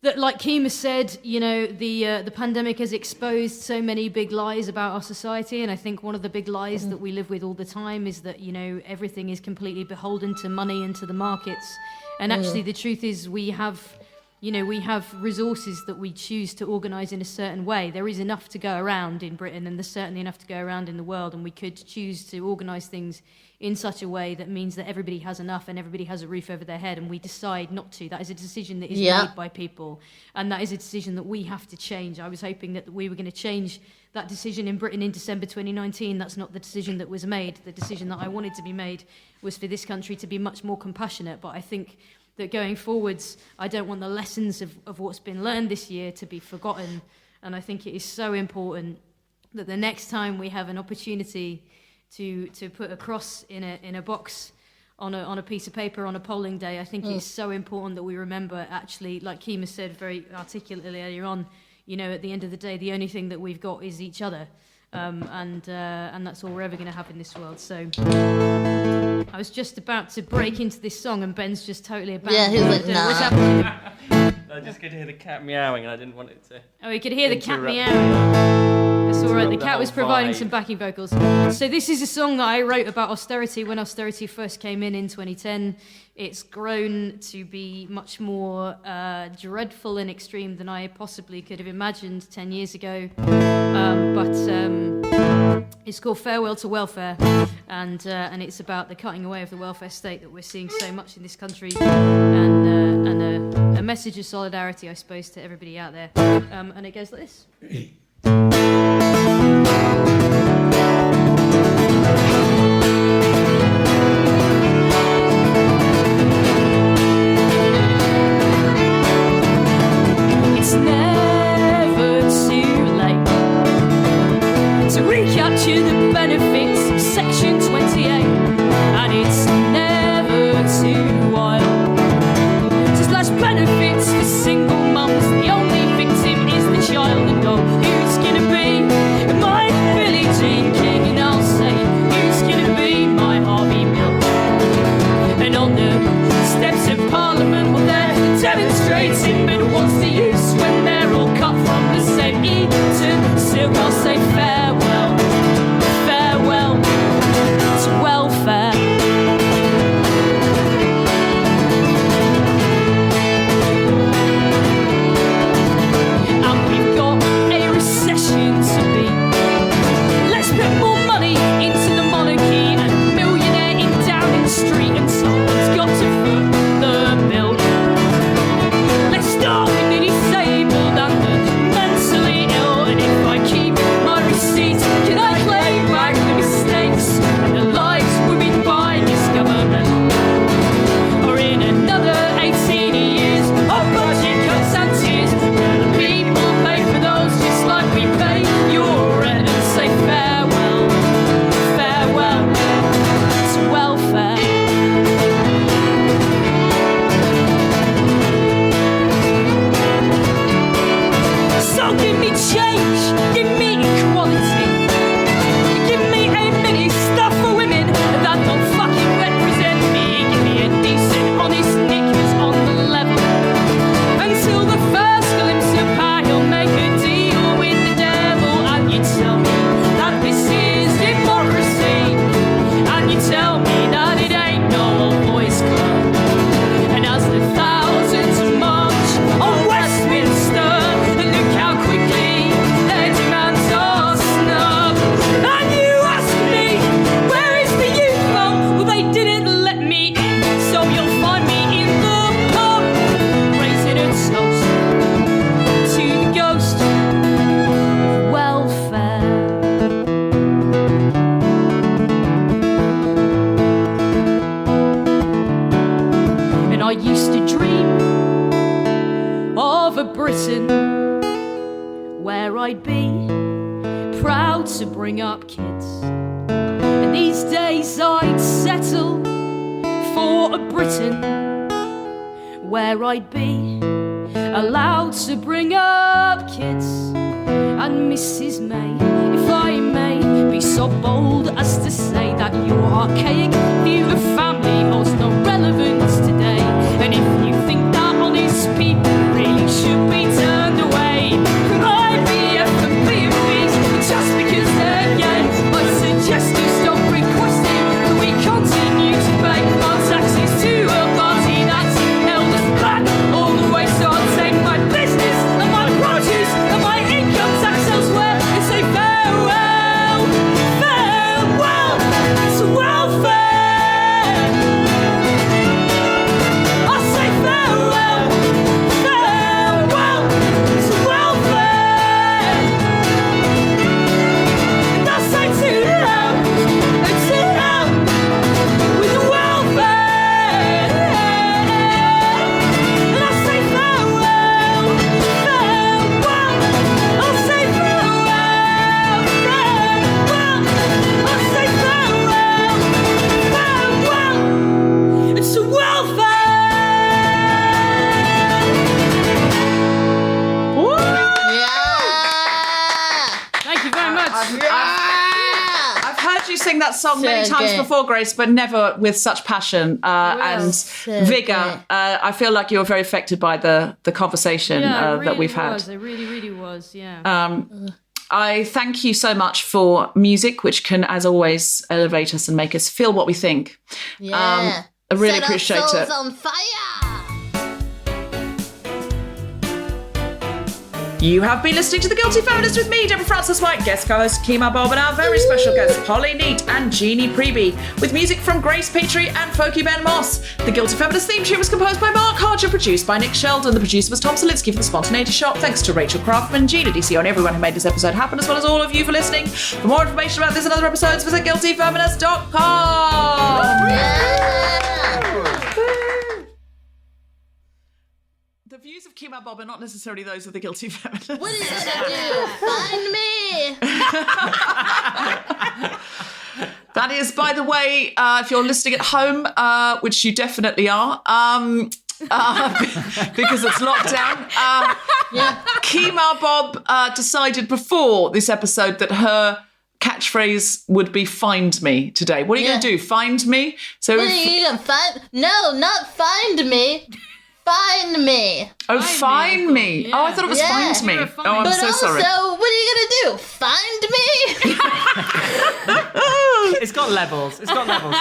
that, like Kemah said, the pandemic has exposed so many big lies about our society, and I think one of the big lies that we live with all the time is that, everything is completely beholden to money and to the markets. And actually, the truth is we have resources that we choose to organise in a certain way. There is enough to go around in Britain, and there's certainly enough to go around in the world, and we could choose to organise things in such a way that means that everybody has enough and everybody has a roof over their head, and we decide not to. That is a decision that is made by people, and that is a decision that we have to change. I was hoping that we were going to change that decision in Britain in December 2019. That's not the decision that was made. The decision that I wanted to be made was for this country to be much more compassionate, but I think that going forwards, I don't want the lessons of what's been learned this year to be forgotten, and I think it is so important that the next time we have an opportunity to put a cross in a box on a piece of paper on a polling day, I think it's so important that we remember, actually, like Kemah said very articulately earlier on, at the end of the day, the only thing that we've got is each other, and that's all we're ever going to have in this world. So I was just about to break into this song, and Ben's just totally abandoned.
Yeah, he was like, nah.
What's happening?
I just could hear the cat meowing, and I didn't want it to.
Oh, you could hear the cat meowing. That's all right. The cat was providing
vibe.
some backing vocals. So this is a song that I wrote about austerity when austerity first came in 2010. It's grown to be much more dreadful and extreme than I possibly could have imagined 10 years ago. But it's called Farewell to Welfare, and it's about the cutting away of the welfare state that we're seeing so much in this country, and a message of solidarity, I suppose, to everybody out there. And it goes like this. It's never too late to recapture the benefits of Section 28, and it's never too wild to slash benefits for single mums. The only victim is the child, and oh, bring up kids. And these days I'd settle for a Britain where I'd be allowed to bring up kids. And Mrs. May, if I may be so bold as to say that your archaic view of family holds no relevance today. And if you think that honest people really should be turned away from IVF and B&Bs just because they're gay, I suggest you stop requesting that we continue to pay our taxes to a party that's held us back all the way. So I'll take my business and my produce and my income tax elsewhere and say farewell, farewell to welfare. I say farewell, farewell to welfare. And I say to hell with the welfare. And I say farewell, farewell. I'll say farewell, farewell. I'll say farewell, farewell. It's a welfare.
Yeah.
Thank you very much.
I've heard you sing that song many
So
times
good.
before, Grace, but never with such passion and
So
vigour. I feel like you were very affected by the conversation that we've had.
It really, really was, yeah.
I thank you so much for music, which can, as always, elevate us and make us feel what we think.
Yeah.
I really
Set our
appreciate
souls
it.
on fire.
You have been listening to The Guilty Feminist with me, Deborah Frances-White, guest co-host Kemah Bob, and our very special guests, Polly Neate and Jeanny Priebe, with music from Grace Petrie and Folky Ben Moss. The Guilty Feminist theme tune was composed by Mark Hodge and produced by Nick Sheldon. The producer was Tom Salinsky for the Spontaneity Shop. Thanks to Rachel Craftman, Gina DCO, and everyone who made this episode happen, as well as all of you for listening. For more information about this and other episodes, visit guiltyfeminist.com.
Yeah.
The views of Kemah Bob are not necessarily those of The Guilty Feminist.
What are you gonna do? Find me.
That is, by the way, if you're listening at home, which you definitely are, because it's lockdown, Kemah Bob decided before this episode that her catchphrase would be "find me" today. What are you going to do? Find me? So,
What are you gonna find? No, not find me. Find me.
oh, find me.
Yeah.
Oh, I thought it was
Yeah.
find me.
You're a find
Oh, I'm
me.
But
so
also,
sorry.
what are you gonna do? Find me?
It's got levels. It's got levels.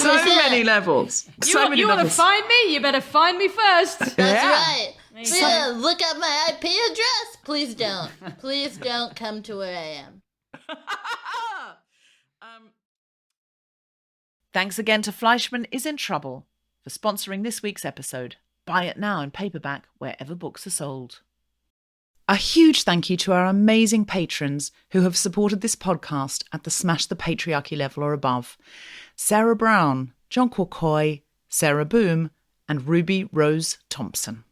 So
100%.
many levels. So many
You want to
levels.
find me? You better find me first.
That's
Yeah.
right. Yeah, look up my IP address. Please don't. Please don't come to where I am.
Thanks again to Fleishman is in Trouble for sponsoring this week's episode. Buy it now in paperback wherever books are sold. A huge thank you to our amazing patrons who have supported this podcast at the Smash the Patriarchy level or above. Sarah Brown, John Quacoy, Sarah Boom, and Ruby Rose Thompson.